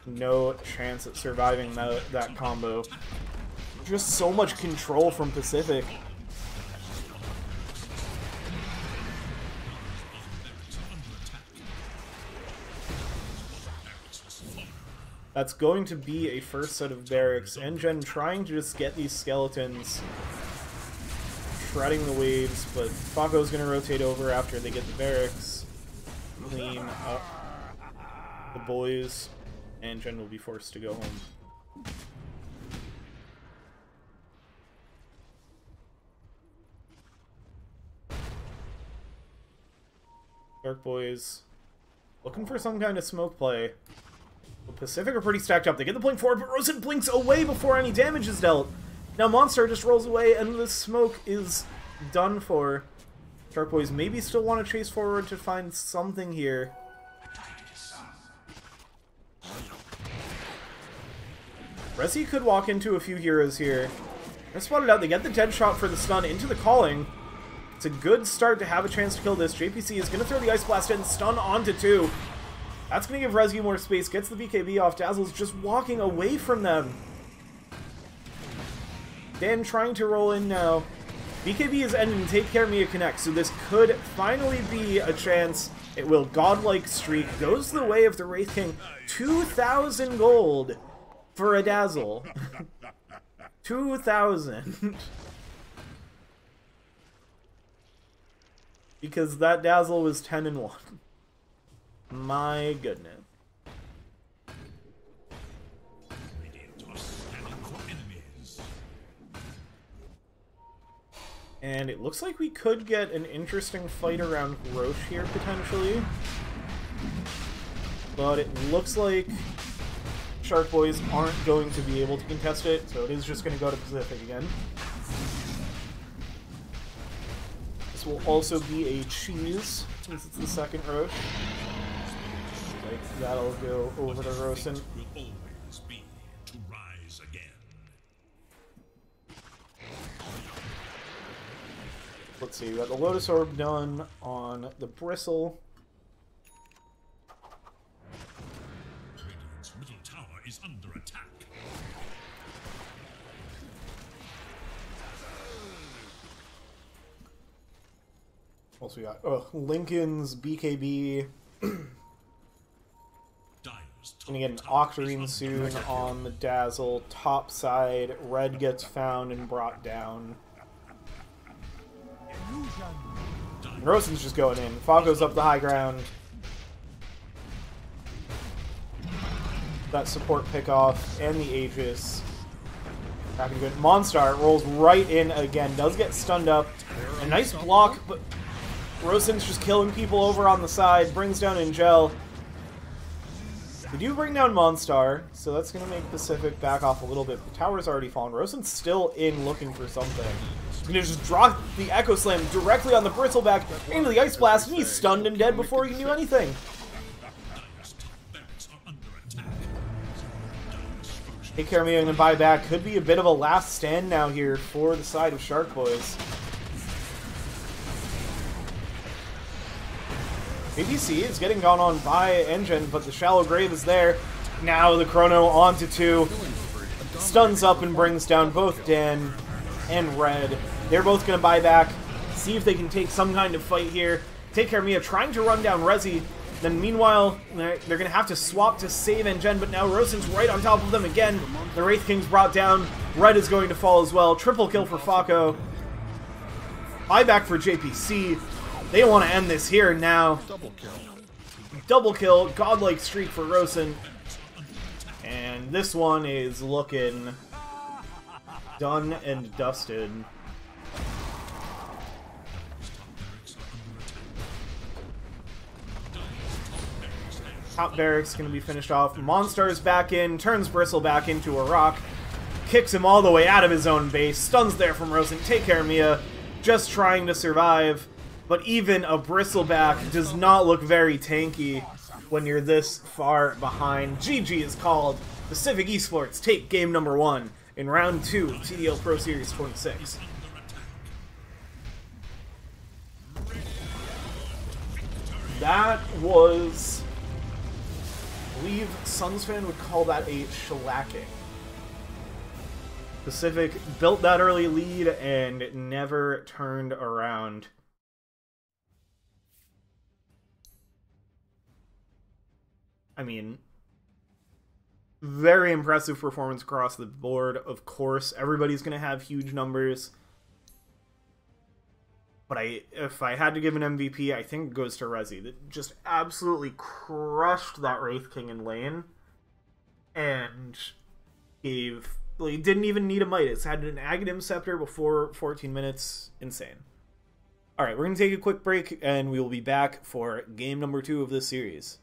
No chance at surviving that combo. Just so much control from Pacific. That's going to be a first set of barracks. Engen trying to just get these skeletons shredding the waves, but Fako's going to rotate over after they get the barracks. Clean up the boys, and Jen will be forced to go home. Dark Boys looking for some kind of smoke play. The Pacific are pretty stacked up. They get the blink forward, but Rosen blinks away before any damage is dealt. Now Monster just rolls away, and the smoke is done for. Dark Boys maybe still want to chase forward to find something here. Resi could walk into a few heroes here. They're spotted out. They get the dead shot for the stun into the calling. It's a good start to have a chance to kill this. JPC is going to throw the Ice Blast in, stun onto 2. That's going to give Rescue more space. Gets the BKB off. Dazzle's just walking away from them. Dan trying to roll in now. BKB is ending. Take Care Mia connects. So this could finally be a chance. It will. Godlike Streak goes the way of the Wraith King. 2,000 gold for a Dazzle. 2,000. Because that Dazzle was 10-1. My goodness. And it looks like we could get an interesting fight around Roche here, potentially. But it looks like Shark Boys aren't going to be able to contest it, so it is just going to go to Pacific again. This will also be a cheese, since it's the second Roche. Like, that'll go over to Rosen. Will always be to rise again. Let's see, we got the Lotus Orb done on the Bristle. Radiant's middle tower is under attack. What else we got? Oh, Lincoln's BKB. Gonna get an Octarine soon on the Dazzle. Top side, Red gets found and brought down. And Rosen's just going in. Fago's up the high ground. that support pick-off and the Aegis. Back in good. Monstar rolls right in again, does get stunned up. A nice block, but Rosen's just killing people over on the side, brings down Angel. We do bring down Monstar, so that's going to make Pacific back off a little bit. The tower's already fallen. Rosen's still in looking for something. He's going to just drop the Echo Slam directly on the Bristleback into the Ice Blast, and he's stunned and dead before he can do anything. Take care of me and buy back. Could be a bit of a last stand now here for the side of Shark Boys. ABC is getting gone on by Engine, but the Shallow Grave is there. Now the Chrono onto 2. Stuns up and brings down both Dan and Red. They're both going to buy back. See if they can take some kind of fight here. Take care of Mia, trying to run down Rezi. Then meanwhile, they're going to have to swap to save Engine, but now Rosen's right on top of them again. The Wraith King's brought down. Red is going to fall as well. Triple kill for Fako. Buyback for JPC. They want to end this here now. Double kill. Godlike streak for Rosen. And this one is looking done and dusted. Top barracks going to be finished off. Monstar's back in, turns Bristle back into a rock, kicks him all the way out of his own base, stuns there from Rosen. Take care, Mia, just trying to survive. But even a Bristleback does not look very tanky when you're this far behind. GG is called. Pacific Esports take game number 1 in round 2 of TDL Pro Series 26. That was... I believe Suns fan would call that a shellacking. Pacific built that early lead and never turned around. I mean, very impressive performance across the board. Of course, everybody's going to have huge numbers. But if I had to give an MVP, I think it goes to Rezi. That just absolutely crushed that Wraith King in lane. And gave... Well, he didn't even need a Midas. Had an Aghanim Scepter before 14 minutes. Insane. Alright, we're going to take a quick break, and we will be back for game number 2 of this series.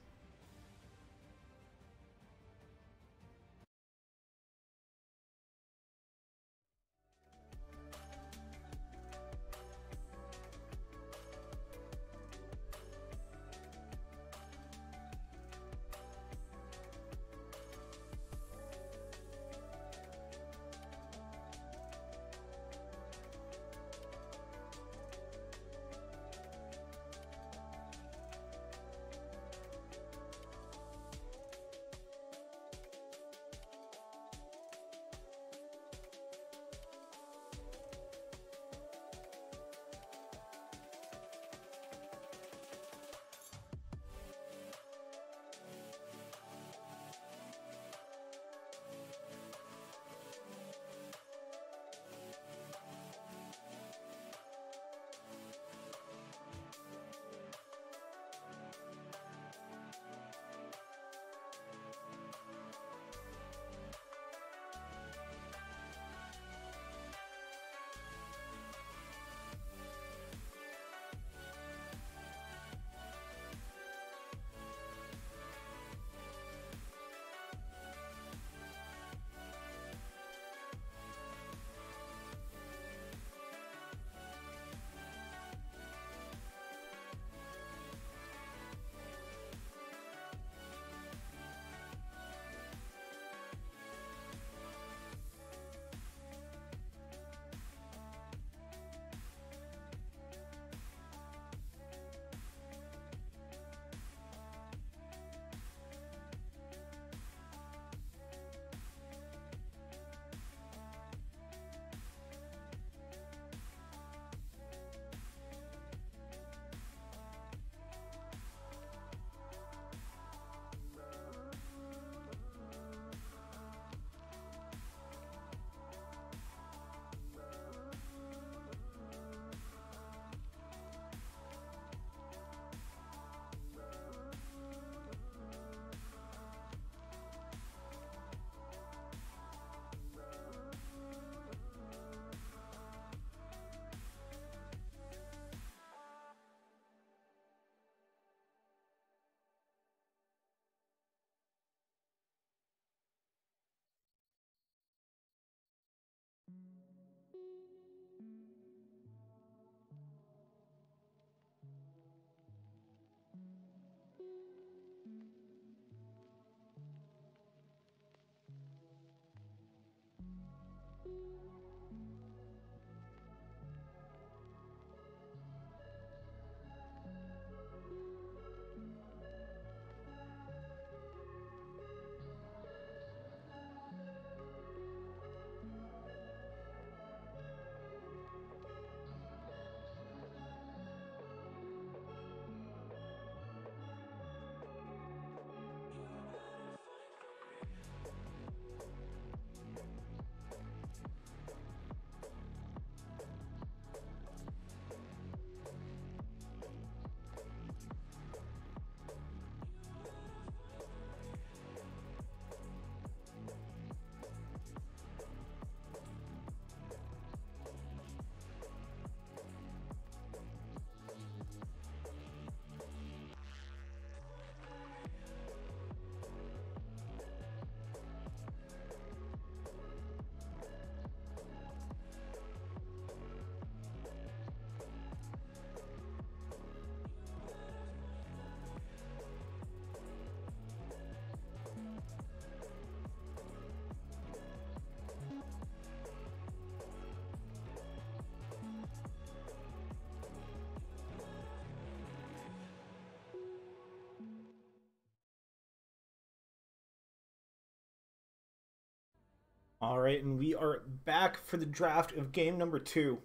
All right, and we are back for the draft of game number 2.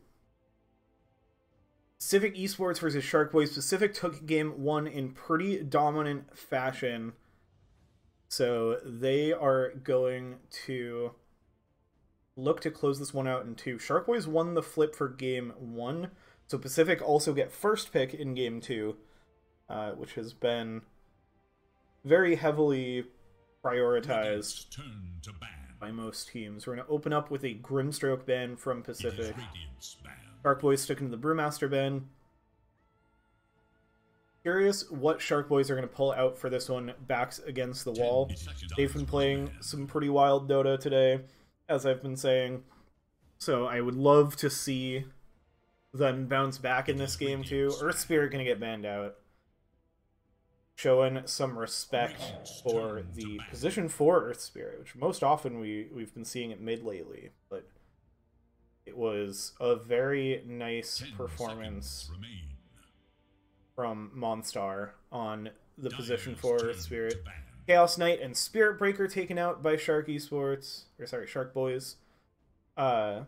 Pacific Esports versus Shark Boys. Pacific took game 1 in pretty dominant fashion. So they are going to look to close this one out in 2. Shark Boys won the flip for game 1. So Pacific also get first pick in game 2, which has been very heavily prioritized by most teams. We're going to open up with a Grimstroke ban from Pacific. Shark Boys stuck into the Brewmaster ban. Curious what Shark Boys are going to pull out for this one. Backs against the wall. They've been playing some pretty wild Dota today, as I've been saying. So I would love to see them bounce back in this game too. Earth Spirit going to get banned out. Showing some respect for the position for Earth Spirit, which most often we've been seeing it mid lately, but it was a very nice performance from Monstar on the position for Earth Spirit. Chaos Knight and Spirit Breaker taken out by Shark Esports, or sorry, Shark Boys. 10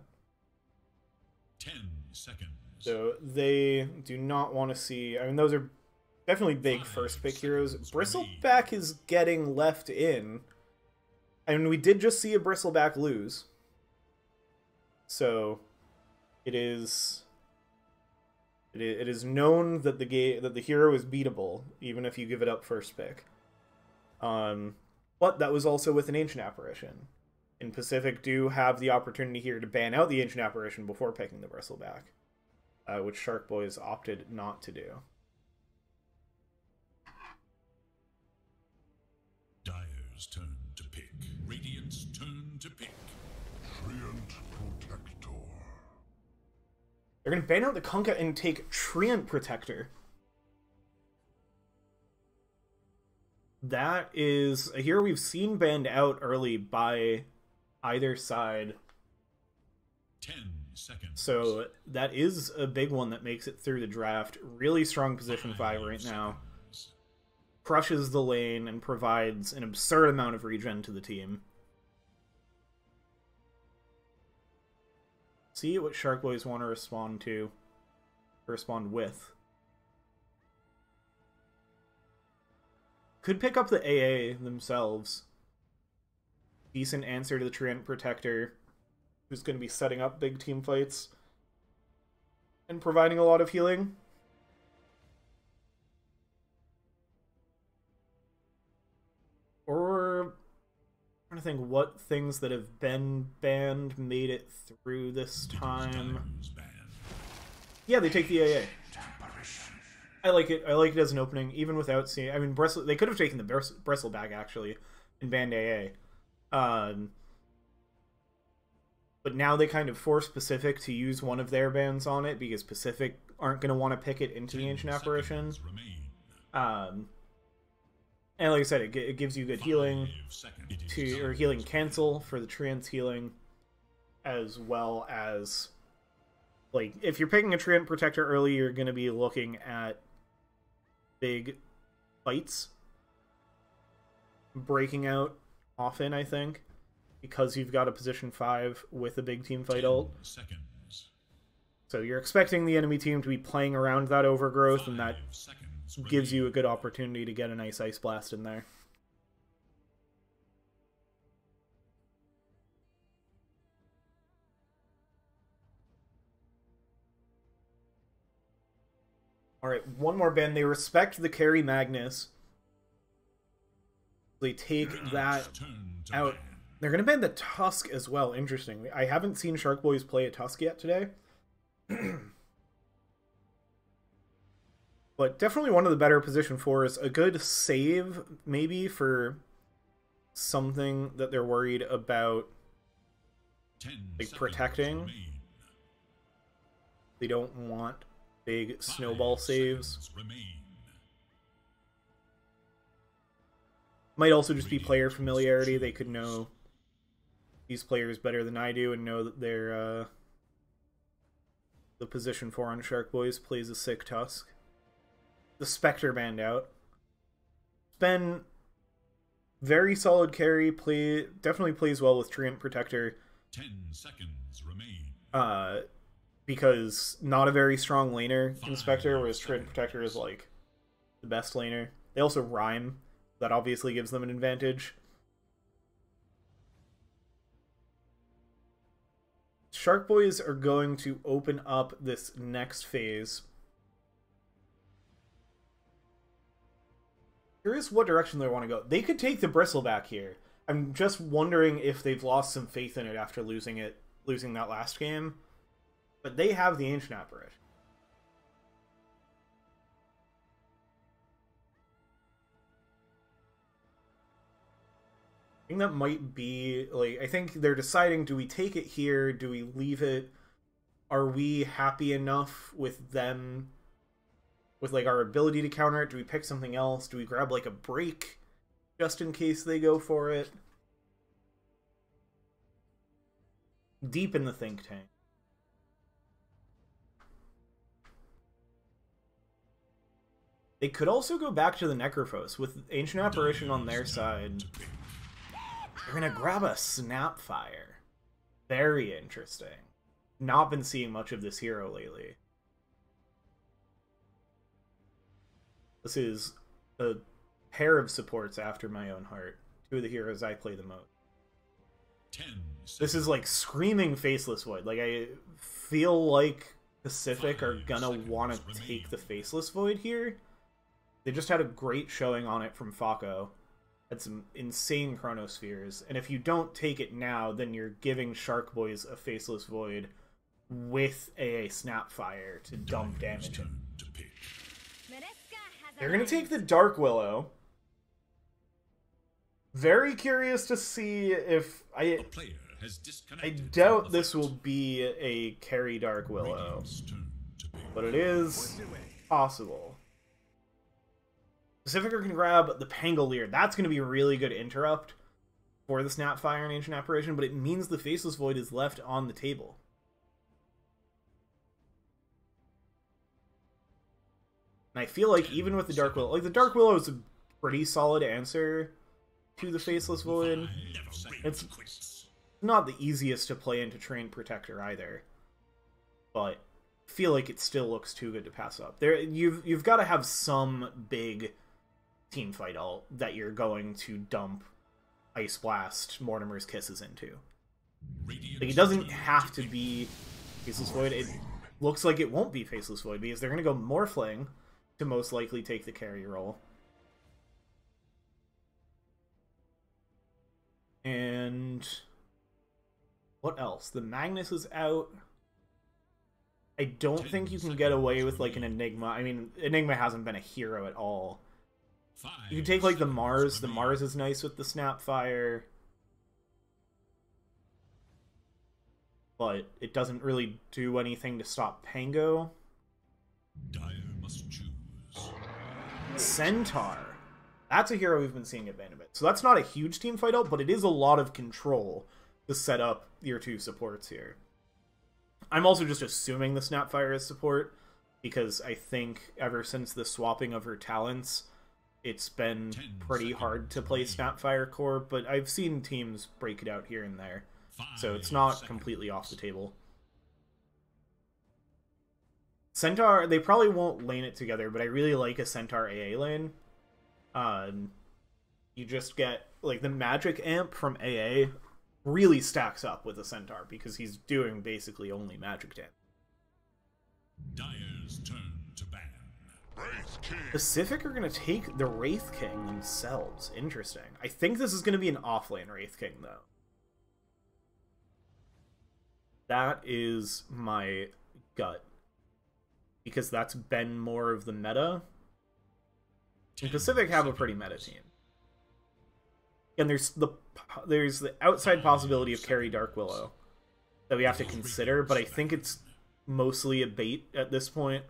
seconds. So they do not want to see. I mean, those are definitely big first pick heroes. Bristleback is getting left in. And we did just see a Bristleback lose. So it is known that the hero is beatable, even if you give it up first pick. But that was also with an Ancient Apparition. And Pacific do have the opportunity here to ban out the Ancient Apparition before picking the Bristleback, which Shark Boys opted not to do. Dire's turn to pick. Radiant's turn to pick. Treant Protector. They're going to ban out the Kunkka and take Treant Protector. That is a hero we've seen banned out early by either side. 10 seconds. So that is a big one that makes it through the draft. Really strong position 5 right now. Crushes the lane and provides an absurd amount of regen to the team. See what Shark Boys want to respond with. Could pick up the AA themselves. Decent answer to the Treant Protector, who's going to be setting up big team fights and providing a lot of healing. Or I'm trying to think what things that have been banned made it through this time. Yeah, they take the AA. I like it. I like it as an opening, even without seeing. I mean, they could have taken the Bristleback actually and banned AA. But now they kind of force Pacific to use one of their bans on it because Pacific aren't going to want to pick it into the Ancient Apparition. And like I said, it gives you good healing or healing cancel for the Treant's healing, as well as, like, if you're picking a Treant Protector early, you're going to be looking at big fights breaking out often, I think, because you've got a position 5 with a big team fight ult. So you're expecting the enemy team to be playing around that overgrowth, and that gives you a good opportunity to get a nice Ice Blast in there. Alright, one more ban. They respect the carry Magnus. They take that out. They're going to ban the Tusk as well, interestingly. I haven't seen Shark Boys play a Tusk yet today. But definitely one of the better position 4s. A good save, maybe, for something that they're worried about, like, protecting. They don't want big snowball saves. Might also just be player familiarity. They could know these players better than I do and know that they're the position 4 on Shark Boys plays a sick Tusk. The Spectre banned out. It's been Very solid carry. Definitely plays well with Treant Protector. 10 seconds remain. Because not a very strong laner in Spectre, whereas Treant Protector is like the best laner. They also rhyme. That obviously gives them an advantage. Shark Boys are going to open up this next phase. Curious what direction they want to go. They could take the Bristleback here. I'm just wondering if they've lost some faith in it after losing that last game. But they have the Ancient Apparition. I think that might be, like, I think they're deciding, do we take it here? Do we leave it? Are we happy enough with them, with, like, our ability to counter it? Do we pick something else? Do we grab, like, a break just in case they go for it? Deep in the think tank. They could also go back to the Necrophos with Ancient Apparition on their side. They're gonna grab a Snapfire. Very interesting. Not been seeing much of this hero lately. This is a pair of supports after my own heart. Two of the heroes I play the most. This is like screaming Faceless Void. Like, I feel like Pacific are gonna want to take the Faceless Void here. They just had a great showing on it from Fako. Had some insane Chronospheres. And if you don't take it now, then you're giving Shark Boys a Faceless Void with a Snapfire to dump damage in. They're going to take the Dark Willow. Very curious to see if... I doubt this will be a carry Dark Willow. But it is possible. Pacific can grab the Pangolier. That's going to be a really good interrupt for the Snapfire and Ancient Apparition, but it means the Faceless Void is left on the table. And I feel like even with the Dark Willow, like the Dark Willow is a pretty solid answer to the Faceless Void. It's not the easiest to play into Treant Protector either, but I feel like it still looks too good to pass up. There, you've got to have some big teamfight ult that you're going to dump Ice Blast Mortimer's Kisses into. Like, it doesn't have to be Faceless Void. It looks like it won't be Faceless Void because they're going to go Morphling to most likely take the carry role. And what else? The Magnus is out. I don't think you can get away with, like, an Enigma. I mean, Enigma hasn't been a hero at all. You can take, like, the Mars. The Mars is nice with the Snapfire. But it doesn't really do anything to stop Pango. Dire must choose. Centaur. That's a hero we've been seeing at Bandit. So that's not a huge team fight out, but it is a lot of control to set up your two supports here. I'm also just assuming the Snapfire is support, because I think ever since the swapping of her talents, it's been pretty hard to play Snapfire core, but I've seen teams break it out here and there, so it's not completely off the table. Centaur, they probably won't lane it together, but I really like a Centaur AA lane. You just get, like, the magic amp from AA really stacks up with a Centaur, because he's doing basically only magic damage. Dire's turn to ban. Pacific are going to take the Wraith King themselves. Interesting. I think this is going to be an offlane Wraith King, though. That is my gut, because that's been more of the meta. And Pacific have a pretty meta team. And there's the outside possibility of carry Dark Willow that we have to consider, but I think it's mostly a bait at this point.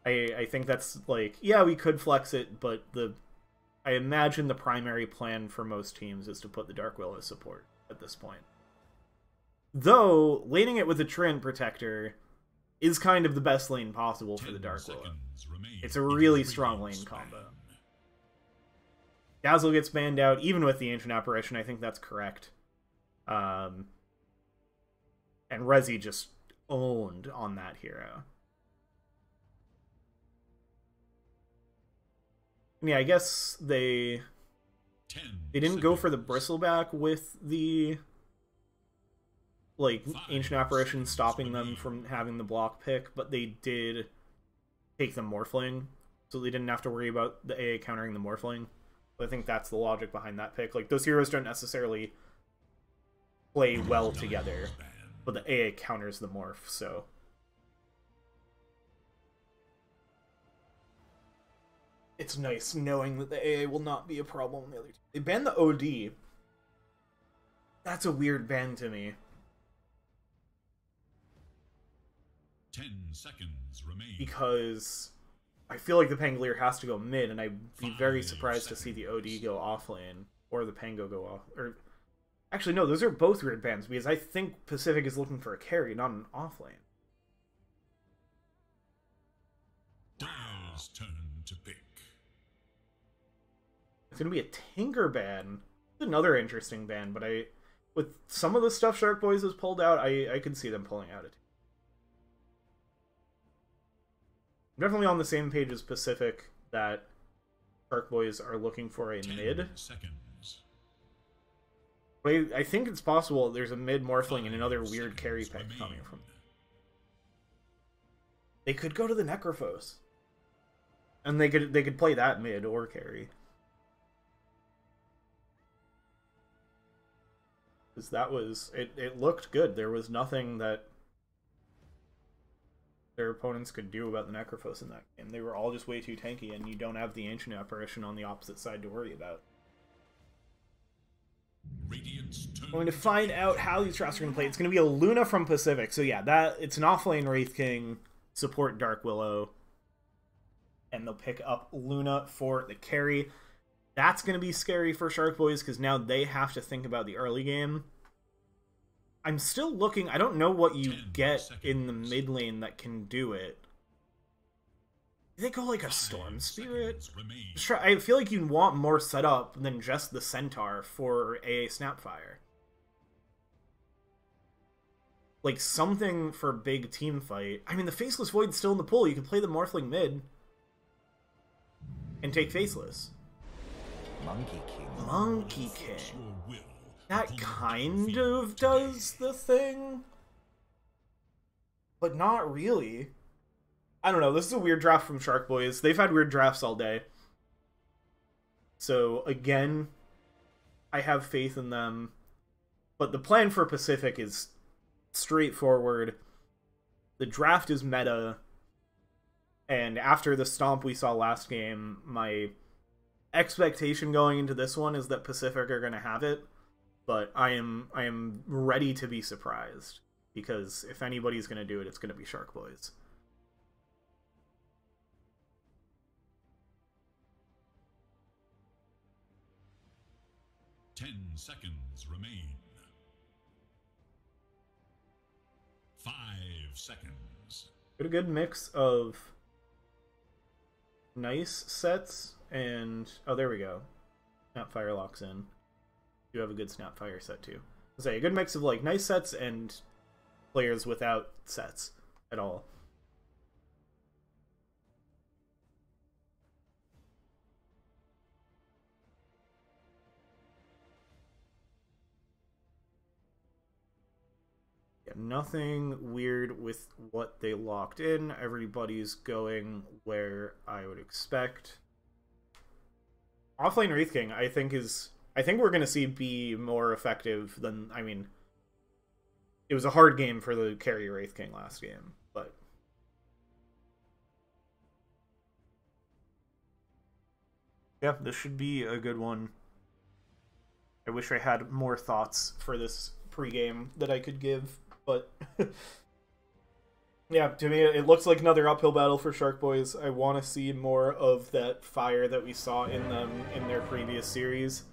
I think that's like, yeah, we could flex it, but I imagine the primary plan for most teams is to put the Dark Willow support at this point. Though, laning it with the Treant Protector is kind of the best lane possible for the Dark Willow. It's a really strong lane combo. Dazzle gets banned out, even with the Ancient Apparition. I think that's correct. And Rezi just owned on that hero. Yeah, I guess they didn't go for the Bristleback with the like Ancient Apparition stopping them from having the block pick, but they did take the Morphling, so they didn't have to worry about the AA countering the Morphling. I think that's the logic behind that pick. Like, those heroes don't necessarily play well together, but the AA counters the Morph, so... It's nice knowing that the AA will not be a problem on the other team. They banned the OD. That's a weird ban to me. 10 seconds remain. Because I feel like the Pangolier has to go mid, and I'd be very surprised to see the OD go off lane, or the Pango go off. Or actually, no, those are both weird bans, because I think Pacific is looking for a carry, not an off lane. Dire's turn to pick. It's going to be a Tinker ban. Another interesting ban, but with some of the stuff Shark Boys has pulled out, I could see them pulling out it. I'm definitely on the same page as Pacific that Shark Boys are looking for a mid. Seconds. But I think it's possible there's a mid Morphling and another weird carry pick coming from them. They could go to the Necrophos. And they could play that mid or carry. Because that was... It looked good. There was nothing that their opponents could do about the Necrophos in that game. They were all just way too tanky, and you don't have the Ancient Apparition on the opposite side to worry about. I'm going to find out how these drafts are going to play. It's going to be a Luna from Pacific. So yeah, it's an offlane Wraith King, support Dark Willow, and they'll pick up Luna for the carry. That's going to be scary for Shark Boys, because now they have to think about the early game. I'm still looking... I don't know what you get in the mid lane that can do it. Do they go like a Storm Spirit? I feel like you want more setup than just the Centaur for AA Snapfire. Like, something for big team fight. I mean, the Faceless Void's still in the pool. You can play the Morphling mid and take Faceless. Monkey King. Monkey King. That kind of does the thing, but not really. I don't know. This is a weird draft from Shark Boys. They've had weird drafts all day. So, again, I have faith in them. But the plan for Pacific is straightforward. The draft is meta. And after the stomp we saw last game, my expectation going into this one is that Pacific are going to have it. But I am ready to be surprised. Because if anybody's going to do it, it's going to be Shark Boys. Ten seconds remain. 5 seconds. Got a good mix of nice sets and... Oh, there we go. Snapfire locks in. You have a good Snapfire set too. A good mix of like nice sets and players without sets at all. Yeah, nothing weird with what they locked in. Everybody's going where I would expect. Offlane Wraith King, I think we're going to see be more effective than... I mean, it was a hard game for the carry Wraith King last game, but... Yeah, this should be a good one. I wish I had more thoughts for this pregame that I could give, but... Yeah, to me, it looks like another uphill battle for Shark Boys. I want to see more of that fire that we saw in them in their previous series.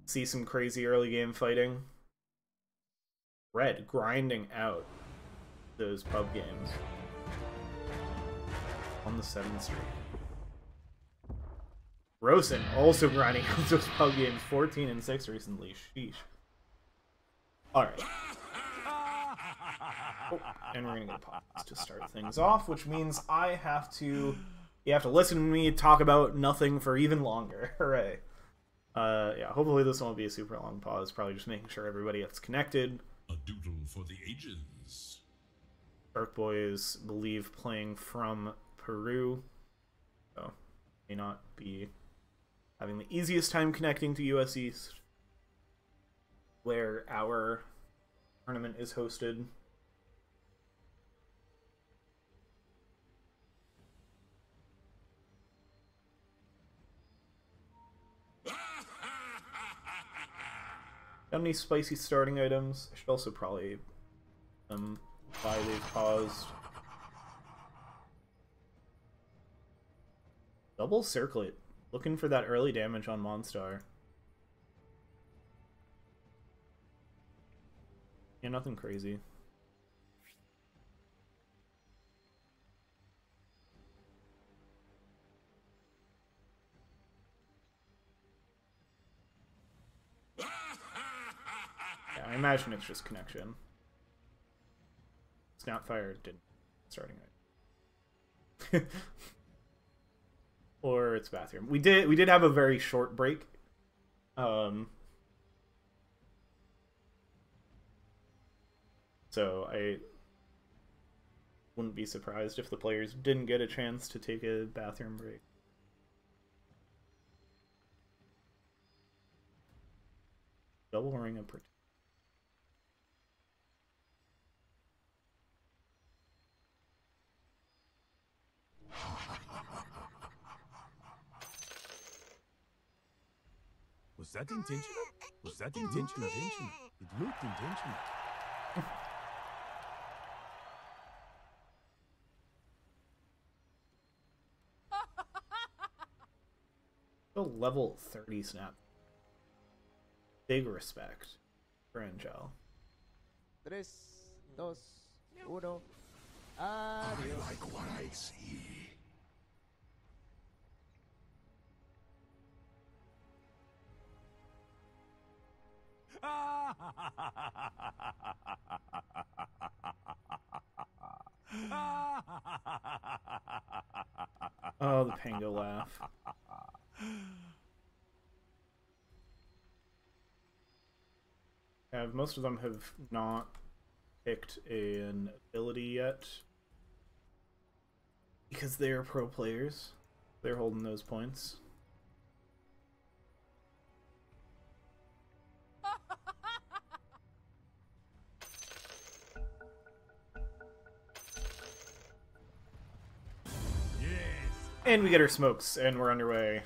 See some crazy early game fighting. Red grinding out those pub games on the 7th Street. Rosen also grinding out those pub games, 14 and 6 recently. Sheesh. Alright. Oh, and we're gonna go pause to start things off, which means you have to listen to me talk about nothing for even longer. Hooray. Yeah, hopefully this won't be a super long pause, probably just making sure everybody gets connected. A doodle for the ages. Shark Boys believe playing from Peru, so may not be having the easiest time connecting to US East, where our tournament is hosted. Got any spicy starting items? I should also probably why they've paused. Double circlet. Looking for that early damage on Monstar. Yeah, nothing crazy. Yeah, I imagine it's just connection. Snapfire didn't starting it. Or it's bathroom. We did have a very short break. So I wouldn't be surprised if the players didn't get a chance to take a bathroom break. Double ring of protection. Was that intentional? Was that intentional? It looked intentional. A level 30 snap. Big respect for Angel. 3, 2, 1. Adiós. Like what I see. Oh, the Pango laugh. Most of them have not picked an ability yet because they're pro players. They're holding those points. And we get our smokes, and we're underway.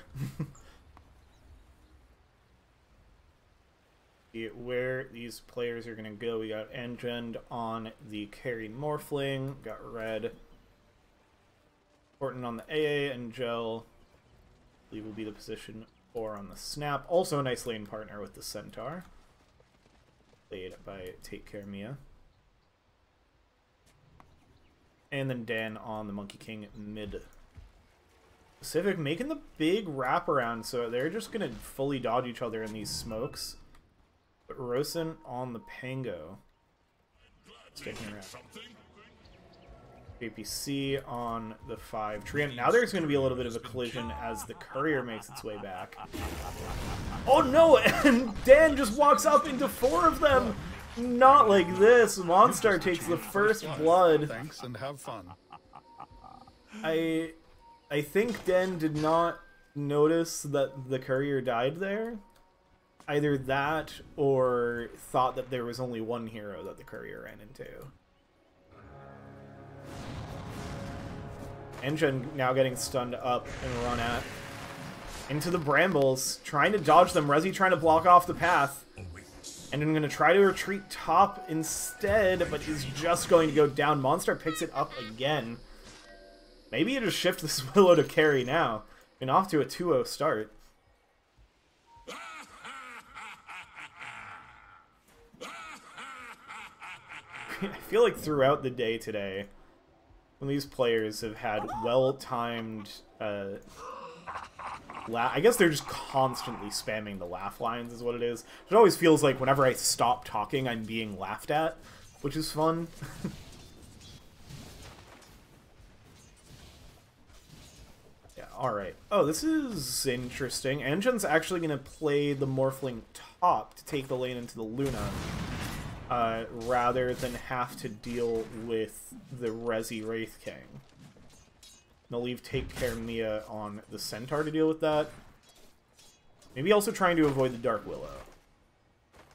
Where these players are going to go, we got Engend on the carry Morphling, got Red. Important on the AA, and Gel, I believe will be the position 4 on the Snap. Also a nice lane partner with the Centaur. Played by Take Care Mia. And then Dan on the Monkey King mid. Pacific making the big wraparound, so they're just going to fully dodge each other in these smokes. But Rosen on the Pango. Sticking around. JPC on the 5 Treant. Now there's going to be a little bit of a collision as the Courier makes its way back. Oh no! And Dan just walks up into 4 of them! Not like this. Monstar takes the first blood. Thanks and have fun. I think Dan did not notice that the Courier died there. Either that, or thought that there was only one hero that the Courier ran into. Engine now getting stunned up and run at. Into the brambles, trying to dodge them. Resi trying to block off the path. And I'm going to try to retreat top instead, but he's just going to go down. Monstar picks it up again. Maybe you just shift this Willow to carry now. And off to a 2-0 start. I feel like throughout the day today, when these players have had well-timed I guess they're just constantly spamming the laugh lines is what it is. It always feels like whenever I stop talking, I'm being laughed at, which is fun. Yeah, alright. Oh, this is interesting. Enjin's actually going to play the Morphling top to take the lane into the Luna, rather than have to deal with the Resi Wraith King. They'll leave Take Care Mia on the Centaur to deal with that. Maybe also trying to avoid the Dark Willow,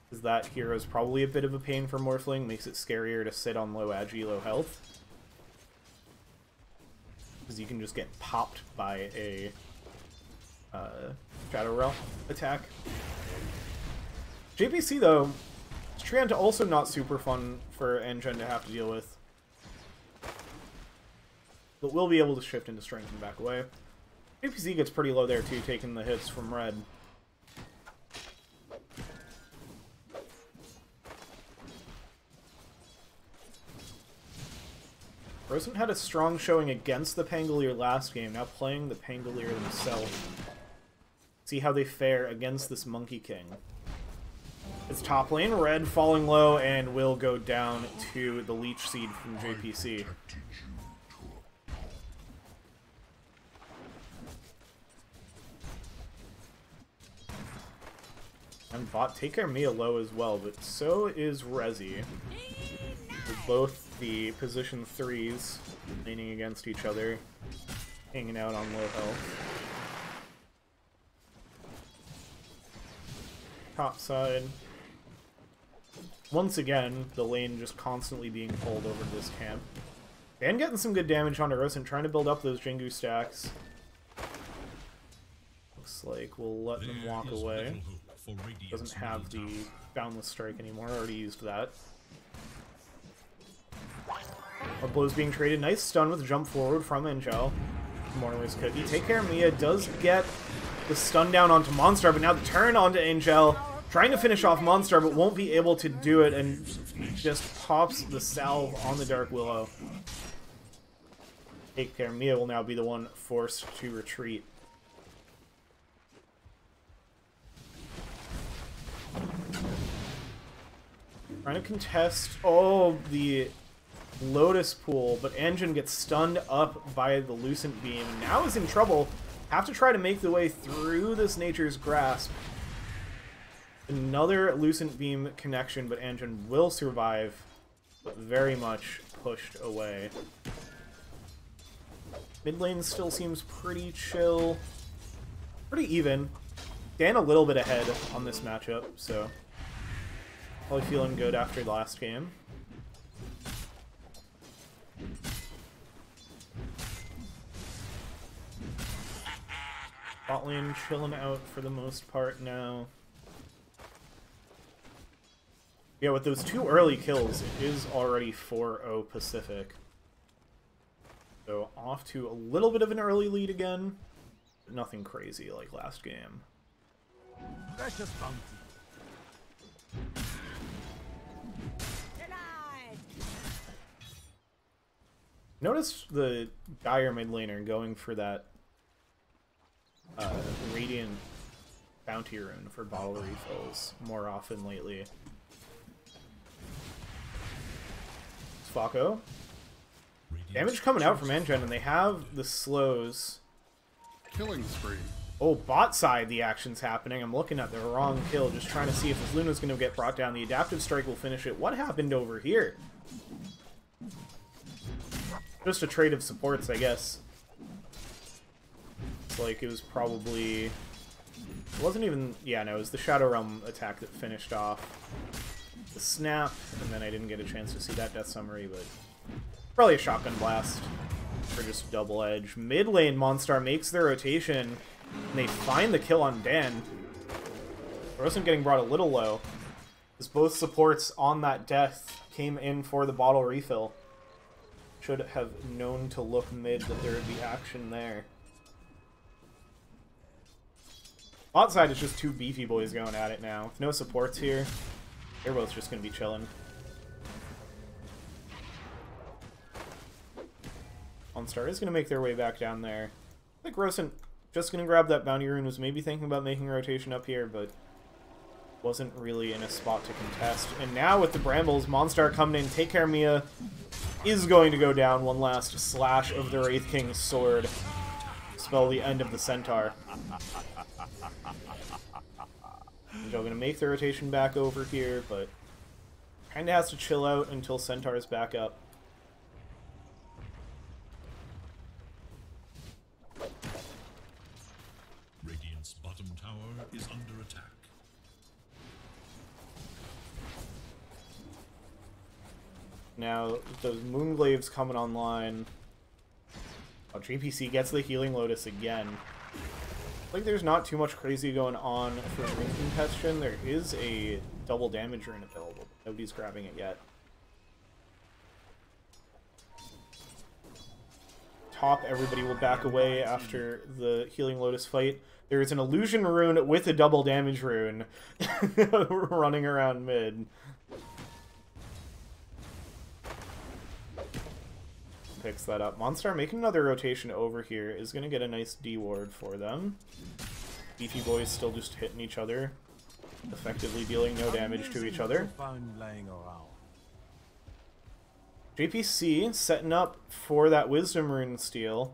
because that hero is probably a bit of a pain for Morphling, makes it scarier to sit on low agi, low health. Because you can just get popped by a Shadow Realm attack. JPC, though, Trianta also not super fun for Enjin to have to deal with. But we'll be able to shift into strength and back away. JPC gets pretty low there, too, taking the hits from red. Rosen had a strong showing against the Pangolier last game, now playing the Pangolier themselves. See how they fare against this Monkey King. It's top lane, red falling low, and will go down to the Leech Seed from JPC. And bot Take Care Mia low as well, but so is Resi. With both the position 3s leaning against each other, hanging out on low health. Top side. Once again, the lane just constantly being pulled over to this camp. And getting some good damage onto Rosen, trying to build up those Jingu stacks. Looks like we'll let them walk away. Doesn't have the Boundless Strike anymore, already used that. Our blows being traded. Nice stun with jump forward from Angel. Morning's Cookie. Take Care Mia does get the stun down onto Monstar, but now the turn onto Angel. Trying to finish off Monstar, but won't be able to do it, and just pops the salve on the Dark Willow. Take Care Mia will now be the one forced to retreat. Trying to contest, the Lotus Pool, but Enjin gets stunned up by the Lucent Beam, and now is in trouble. Have to try to make the way through this Nature's Grasp. Another Lucent Beam connection, but Enjin will survive, but very much pushed away. Mid lane still seems pretty chill. Pretty even. Dan a little bit ahead on this matchup, so probably feeling good after the last game. Bot lane chilling out for the most part now. Yeah, with those 2 early kills, it is already 4-0 Pacific. So off to a little bit of an early lead again, but nothing crazy like last game. Precious bounty. Notice the Dire mid laner going for that Radiant Bounty Rune for bottle refills more often lately. Sfako. Damage coming out from Enjin, and they have the slows. Killing spree. Oh, bot side the action's happening. I'm looking at the wrong kill, just trying to see if this Luna's going to get brought down. The Adaptive Strike will finish it. What happened over here? Just a trade of supports, I guess. It's like it was probably... It wasn't even... Yeah, no, it was the Shadow Realm attack that finished off the snap, and then I didn't get a chance to see that death summary, but probably a shotgun blast or just double edge. Mid lane, Monstar makes their rotation, and they find the kill on Dan. Rosen getting brought a little low, as both supports on that death came in for the bottle refill. Should have known to look mid that there would be action there. Bot side is just 2 beefy boys going at it now. With no supports here, they're both just going to be chilling. Monstar is going to make their way back down there. I think Rosen just going to grab that bounty rune, was maybe thinking about making a rotation up here, but wasn't really in a spot to contest. And now with the Brambles, Monstar coming in, Take Care Mia is going to go down. One last slash of the Wraith King's sword. Spell the end of the Centaur. Joe going to make the rotation back over here, but kind of has to chill out until Centaur's back up. Radiant's bottom tower is under attack. Now, those Moonglaves coming online. Oh, JPC gets the Healing Lotus again. Like, there's not too much crazy going on for ring contention. There is a double damage rune available, but nobody's grabbing it yet. Top, everybody will back away after the Healing Lotus fight. There is an Illusion rune with a double damage rune running around mid. Picks that up. Monstar making another rotation over here is going to get a nice D-ward for them. Beefy boys still just hitting each other, effectively dealing no damage to each other. JPC setting up for that Wisdom Rune steal.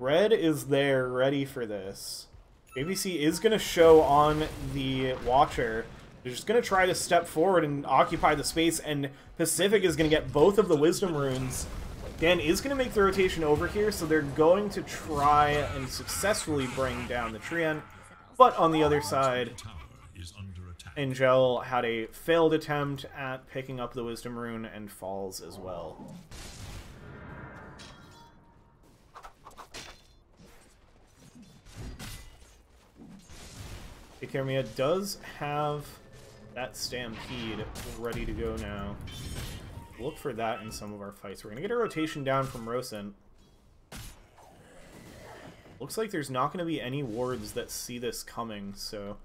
Red is there, ready for this. JPC is going to show on the Watcher. They're just going to try to step forward and occupy the space, and Pacific is going to get both of the Wisdom Runes. Dan is going to make the rotation over here, so they're going to try and successfully bring down the Treant. But on the other side, Angel had a failed attempt at picking up the Wisdom Rune and falls as well. Ikermia does have that Stampede ready to go now. Look for that in some of our fights. We're going to get a rotation down from Rosent. Looks like there's not going to be any wards that see this coming, so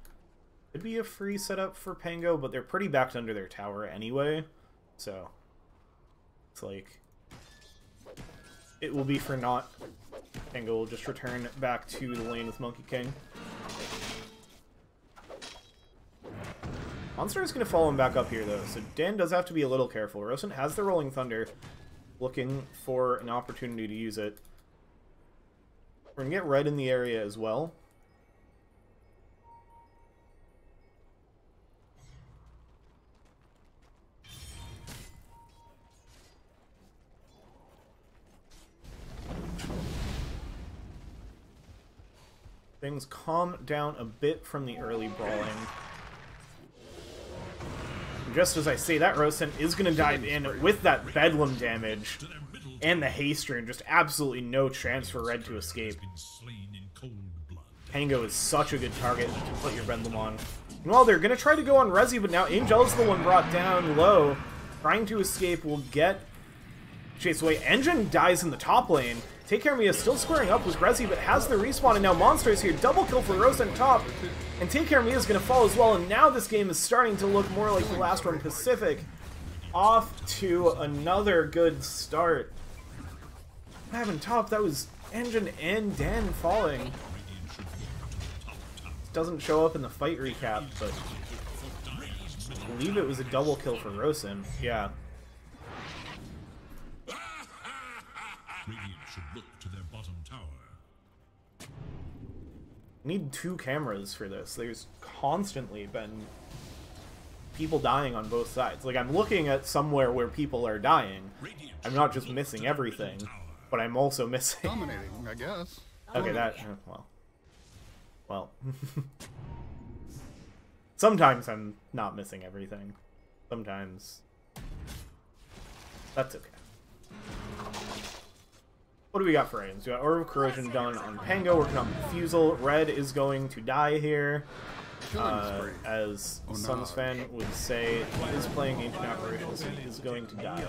it'd be a free setup for Pango, but they're pretty backed under their tower anyway, so it's like it will be for naught. Pango will just return back to the lane with Monkey King. Monster is going to follow him back up here, though, so Dan does have to be a little careful. Rosent has the Rolling Thunder, looking for an opportunity to use it. We're going to get red in the area as well. Things calm down a bit from the early brawling. Just as I say that, Rosent is going to dive in with that Bedlam damage and the haste rune. Just absolutely no chance for Red to escape. Pango is such a good target to put your Bedlam on. And while they're going to try to go on Resi, but now Angel's the one brought down low. Trying to escape will get chased away. Engine dies in the top lane. Take Care Mia still squaring up with Resi, but has the respawn, and now Monster's here. Double kill for Rosent top. And Take Care Mia is going to fall as well, and now this game is starting to look more like the last one. Pacific off to another good start. What happened top? That was Engine and Dan falling. Doesn't show up in the fight recap, but I believe it was a double kill for Rosent. Yeah. Radiant should look to their bottom tower. Need 2 cameras for this. There's constantly been people dying on both sides. Like, I'm looking at somewhere where people are dying. I'm not just missing everything, but I'm also missing... Dominating, I guess. Okay, that... Well. Sometimes I'm not missing everything. Sometimes... That's okay. What do we got for items? We got Orb of Corrosion done on Pango, working on Fusel. Red is going to die here. As Suns fan would say, he is playing Ancient Apparitions, so he is going to die.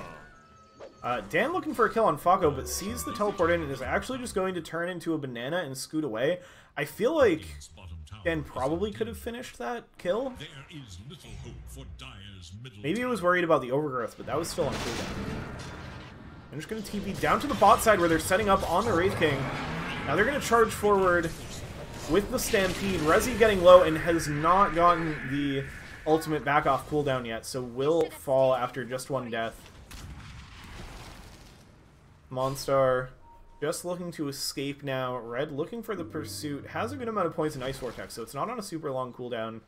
Dan looking for a kill on Falco, but sees the teleport in and is actually just going to turn into a banana and scoot away. I feel like Dan probably could have finished that kill. Maybe he was worried about the overgrowth, but that was still on cooldown. I'm just going to TP down to the bot side where they're setting up on the Wraith King. Now they're going to charge forward with the Stampede. Resi getting low and has not gotten the ultimate back off cooldown yet, so will fall after just one death. Monstar just looking to escape now. Red looking for the pursuit. Has a good amount of points in Ice Vortex, so it's not on a super long cooldown.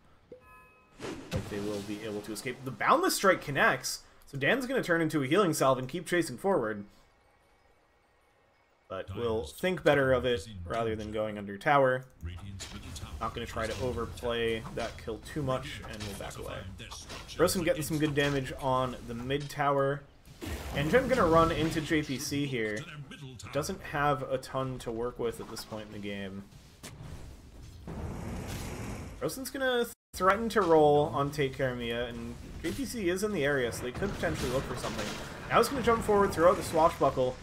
But they will be able to escape. The Boundless Strike connects, so Dan's going to turn into a healing salve and keep chasing forward. But we'll think better of it rather than going under tower. Not going to try to overplay that kill too much, and we'll back away. Rosen getting some good damage on the mid tower. And Jen going to run into JPC here. Doesn't have a ton to work with at this point in the game. Rosen's going to threaten to roll on Take Care of Mia, and JPC is in the area, so they could potentially look for something. Now he's going to jump forward, throw out the Swashbuckle.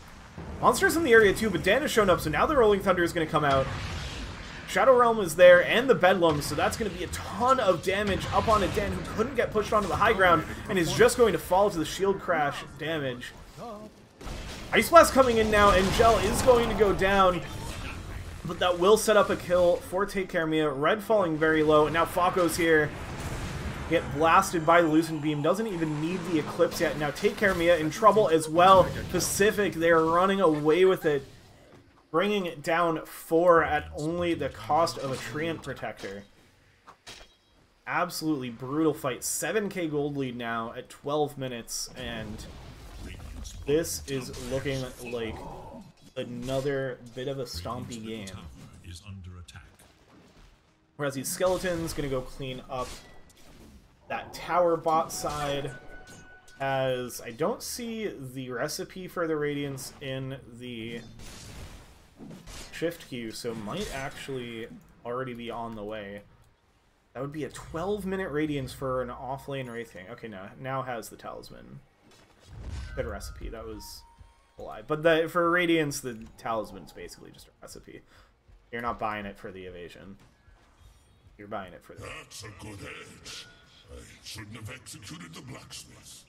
Monster's in the area too, but Dan has shown up, so now the Rolling Thunder is going to come out. Shadow Realm is there, and the Bedlam, so that's going to be a ton of damage up on a Dan who couldn't get pushed onto the high ground, and is just going to fall to the shield crash damage. Ice Blast coming in now, and Gel is going to go down, but that will set up a kill for Take Care of Mia. Red falling very low, and now Falco's here. Get blasted by the Lucent Beam. Doesn't even need the Eclipse yet. Now Take Care of Mia in trouble as well. Pacific, they're running away with it. Bringing it down 4 at only the cost of a Treant Protector. Absolutely brutal fight. 7k gold lead now at 12 minutes, and this is looking like another bit of a stompy game. Whereas these Skeletons gonna go clean up that tower bot side, as I don't see the recipe for the Radiance in the shift queue, so might actually already be on the way. That would be a 12-minute Radiance for an off-lane Wraith King. Okay, now has the Talisman. Good recipe, that was a lie. But for Radiance, the Talisman's basically just a recipe. You're not buying it for the evasion. You're buying it for the... That's a good edge. I shouldn't have executed the blacksmith.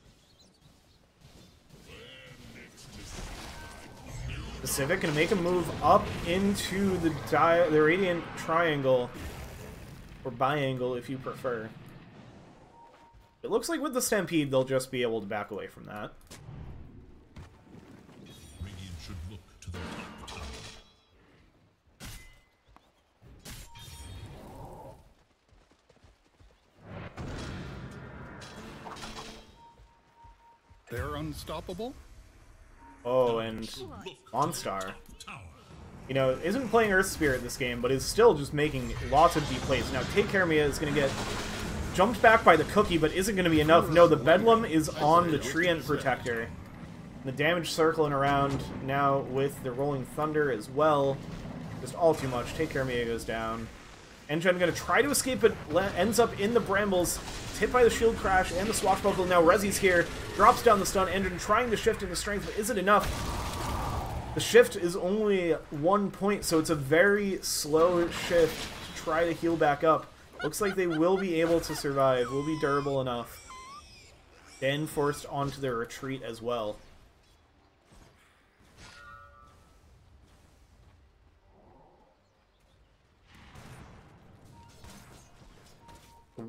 Pacific gonna make a move up into the Radiant Triangle, or Biangle if you prefer. It looks like with the Stampede they'll just be able to back away from that. Radiant should look to the top tower. They're unstoppable? Oh, and Monstar, you know, isn't playing Earth Spirit this game, but is still just making lots of deep plays. Now, Take Care of Mia is going to get jumped back by the Cookie, but isn't going to be enough. No, the Bedlam is on the Treant Protector. The damage circling around now with the Rolling Thunder as well. Just all too much. Take Care of Mia goes down. Engine going to try to escape, but ends up in the Brambles. Hit by the shield crash and the Swashbuckle. Now Rezi's here. Drops down the stun. Engine trying to shift into strength, but is it enough? The shift is only 1 point, so it's a very slow shift to try to heal back up. Looks like they will be able to survive. Will be durable enough. Then forced onto their retreat as well.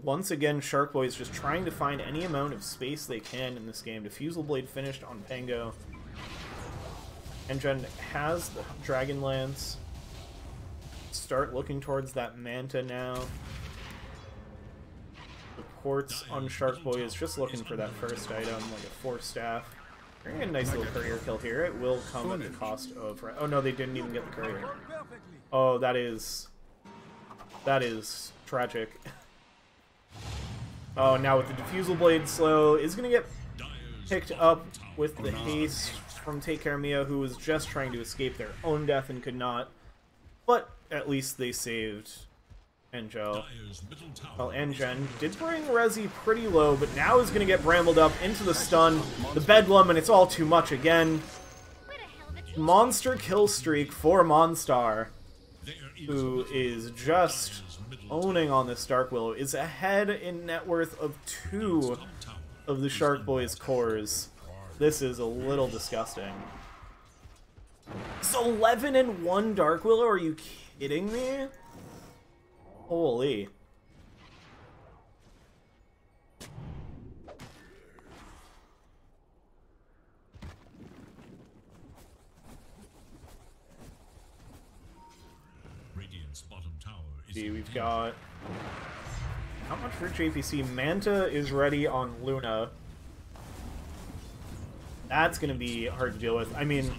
Once again, Shark Boy is just trying to find any amount of space they can in this game. Diffusal Blade finished on Pango. Engine has the Dragon Lance. Start looking towards that Manta now. The Quartz on Shark Boy is just looking for that first item, like a Force Staff. We're getting a nice little courier kill here. It will come at the cost of... Oh no, they didn't even get the courier. Oh, that is tragic. Oh, now with the Diffusal Blade slow, is going to get picked up with the haste from Take Care of Mia, who was just trying to escape their own death and could not. But at least they saved Enjo. Well, Engen did bring Rezi pretty low, but now is going to get brambled up into the stun, the Bedlam, and it's all too much again. Monster kill streak for Monstar, who is just owning on this Dark Willow, is ahead in net worth of 2 of the Shark Boys cores. This is a little disgusting. It's 11-1 Dark Willow, are you kidding me? Holy. Radiant's bottom tower is See, we've got not much for JPC. Manta is ready on Luna. That's going to be hard to deal with. I mean,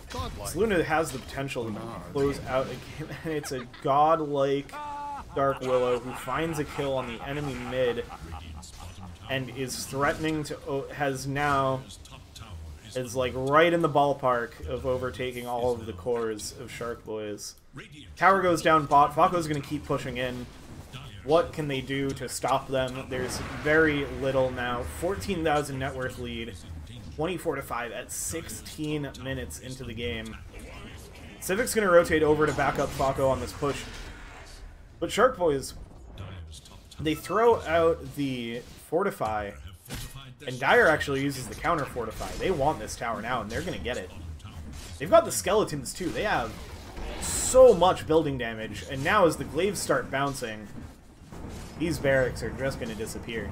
Godlike. Luna has the potential to close out a game, and it's a godlike Dark Willow who finds a kill on the enemy mid and is threatening to has now is like right in the ballpark of overtaking all of the cores of Shark Boys. Tower goes down bot. Fako's going to keep pushing in. What can they do to stop them? There's very little now. 14,000 net worth lead. 24-5 at 16 minutes into the game. Civic's going to rotate over to back up Fako on this push. But Shark Boys, they throw out the Fortify, and Dire actually uses the counter Fortify. They want this tower now, and they're going to get it. They've got the skeletons too. They have so much building damage, and now as the glaives start bouncing, these barracks are just going to disappear.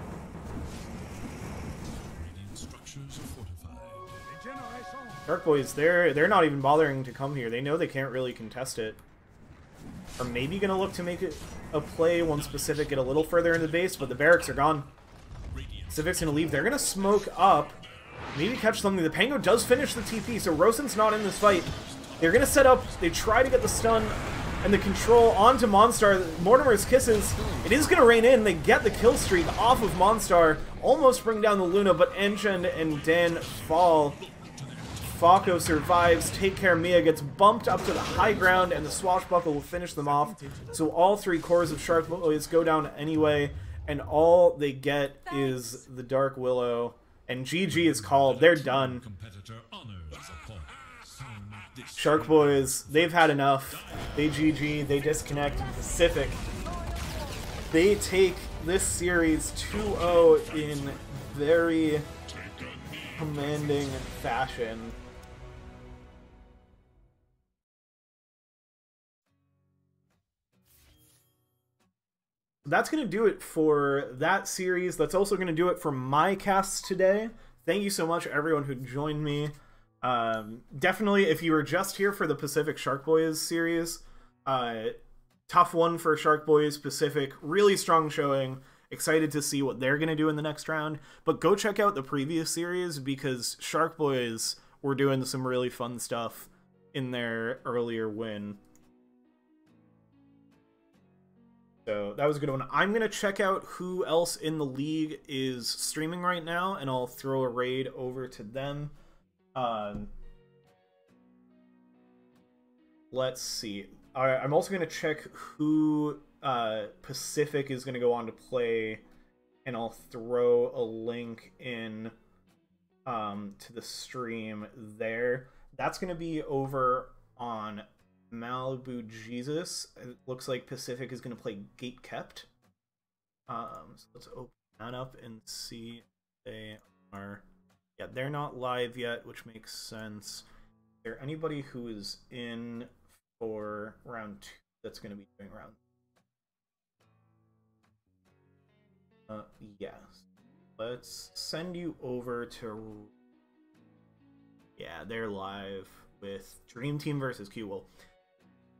Shark Boys, they're not even bothering to come here. They know they can't really contest it. Are maybe going to look to make it a play once Pacific get a little further into the base, but the barracks are gone. Pacific's going to leave. They're going to smoke up. Maybe catch something. The Pango does finish the TP, so Rosen's not in this fight. They're going to set up. They try to get the stun and the control onto Monstar. Mortimer's Kisses. It is going to rain in. They get the kill streak off of Monstar. Almost bring down the Luna, but Enchant and Dan fall. Fako survives. Take Care Mia gets bumped up to the high ground, and the Swashbuckle will finish them off. So all three cores of Shark Boys go down anyway, and all they get is the Dark Willow. And GG is called. They're done. Shark Boys, they've had enough. They GG. They disconnect. Pacific, they take this series 2-0 in very commanding fashion. That's going to do it for that series. That's also going to do it for my cast today. Thank you so much, everyone who joined me. Definitely, if you were just here for the Pacific Shark Boys series, tough one for Shark Boys. Pacific, really strong showing. Excited to see what they're going to do in the next round. But go check out the previous series, because Shark Boys were doing some really fun stuff in their earlier win. So that was a good one. I'm going to check out who else in the league is streaming right now, and I'll throw a raid over to them. Let's see. I'm also going to check who Pacific is going to go on to play, and I'll throw a link in to the stream there. That's going to be over on Malibu Jesus. It looks like Pacific is going to play Gate Kept. So let's open that up and see if they are. Yeah, they're not live yet, which makes sense. Is there anybody who is in for round 2 that's going to be doing round? Yes. Let's send you over to. Yeah, they're live with Dream Team versus Q-Will.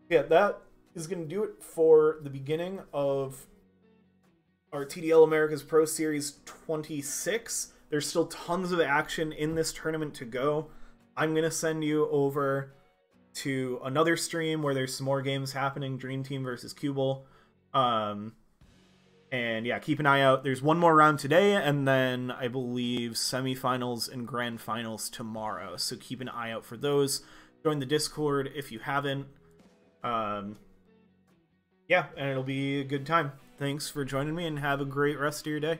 Yeah, that is going to do it for the beginning of our TDL America's Pro Series 26. There's still tons of action in this tournament to go. I'm going to send you over to another stream where there's some more games happening, Dream Team versus Q-Will. And yeah, keep an eye out. There's one more round today, and then I believe semifinals and grand finals tomorrow. So keep an eye out for those. Join the Discord if you haven't. Yeah, and it'll be a good time. Thanks for joining me, and have a great rest of your day.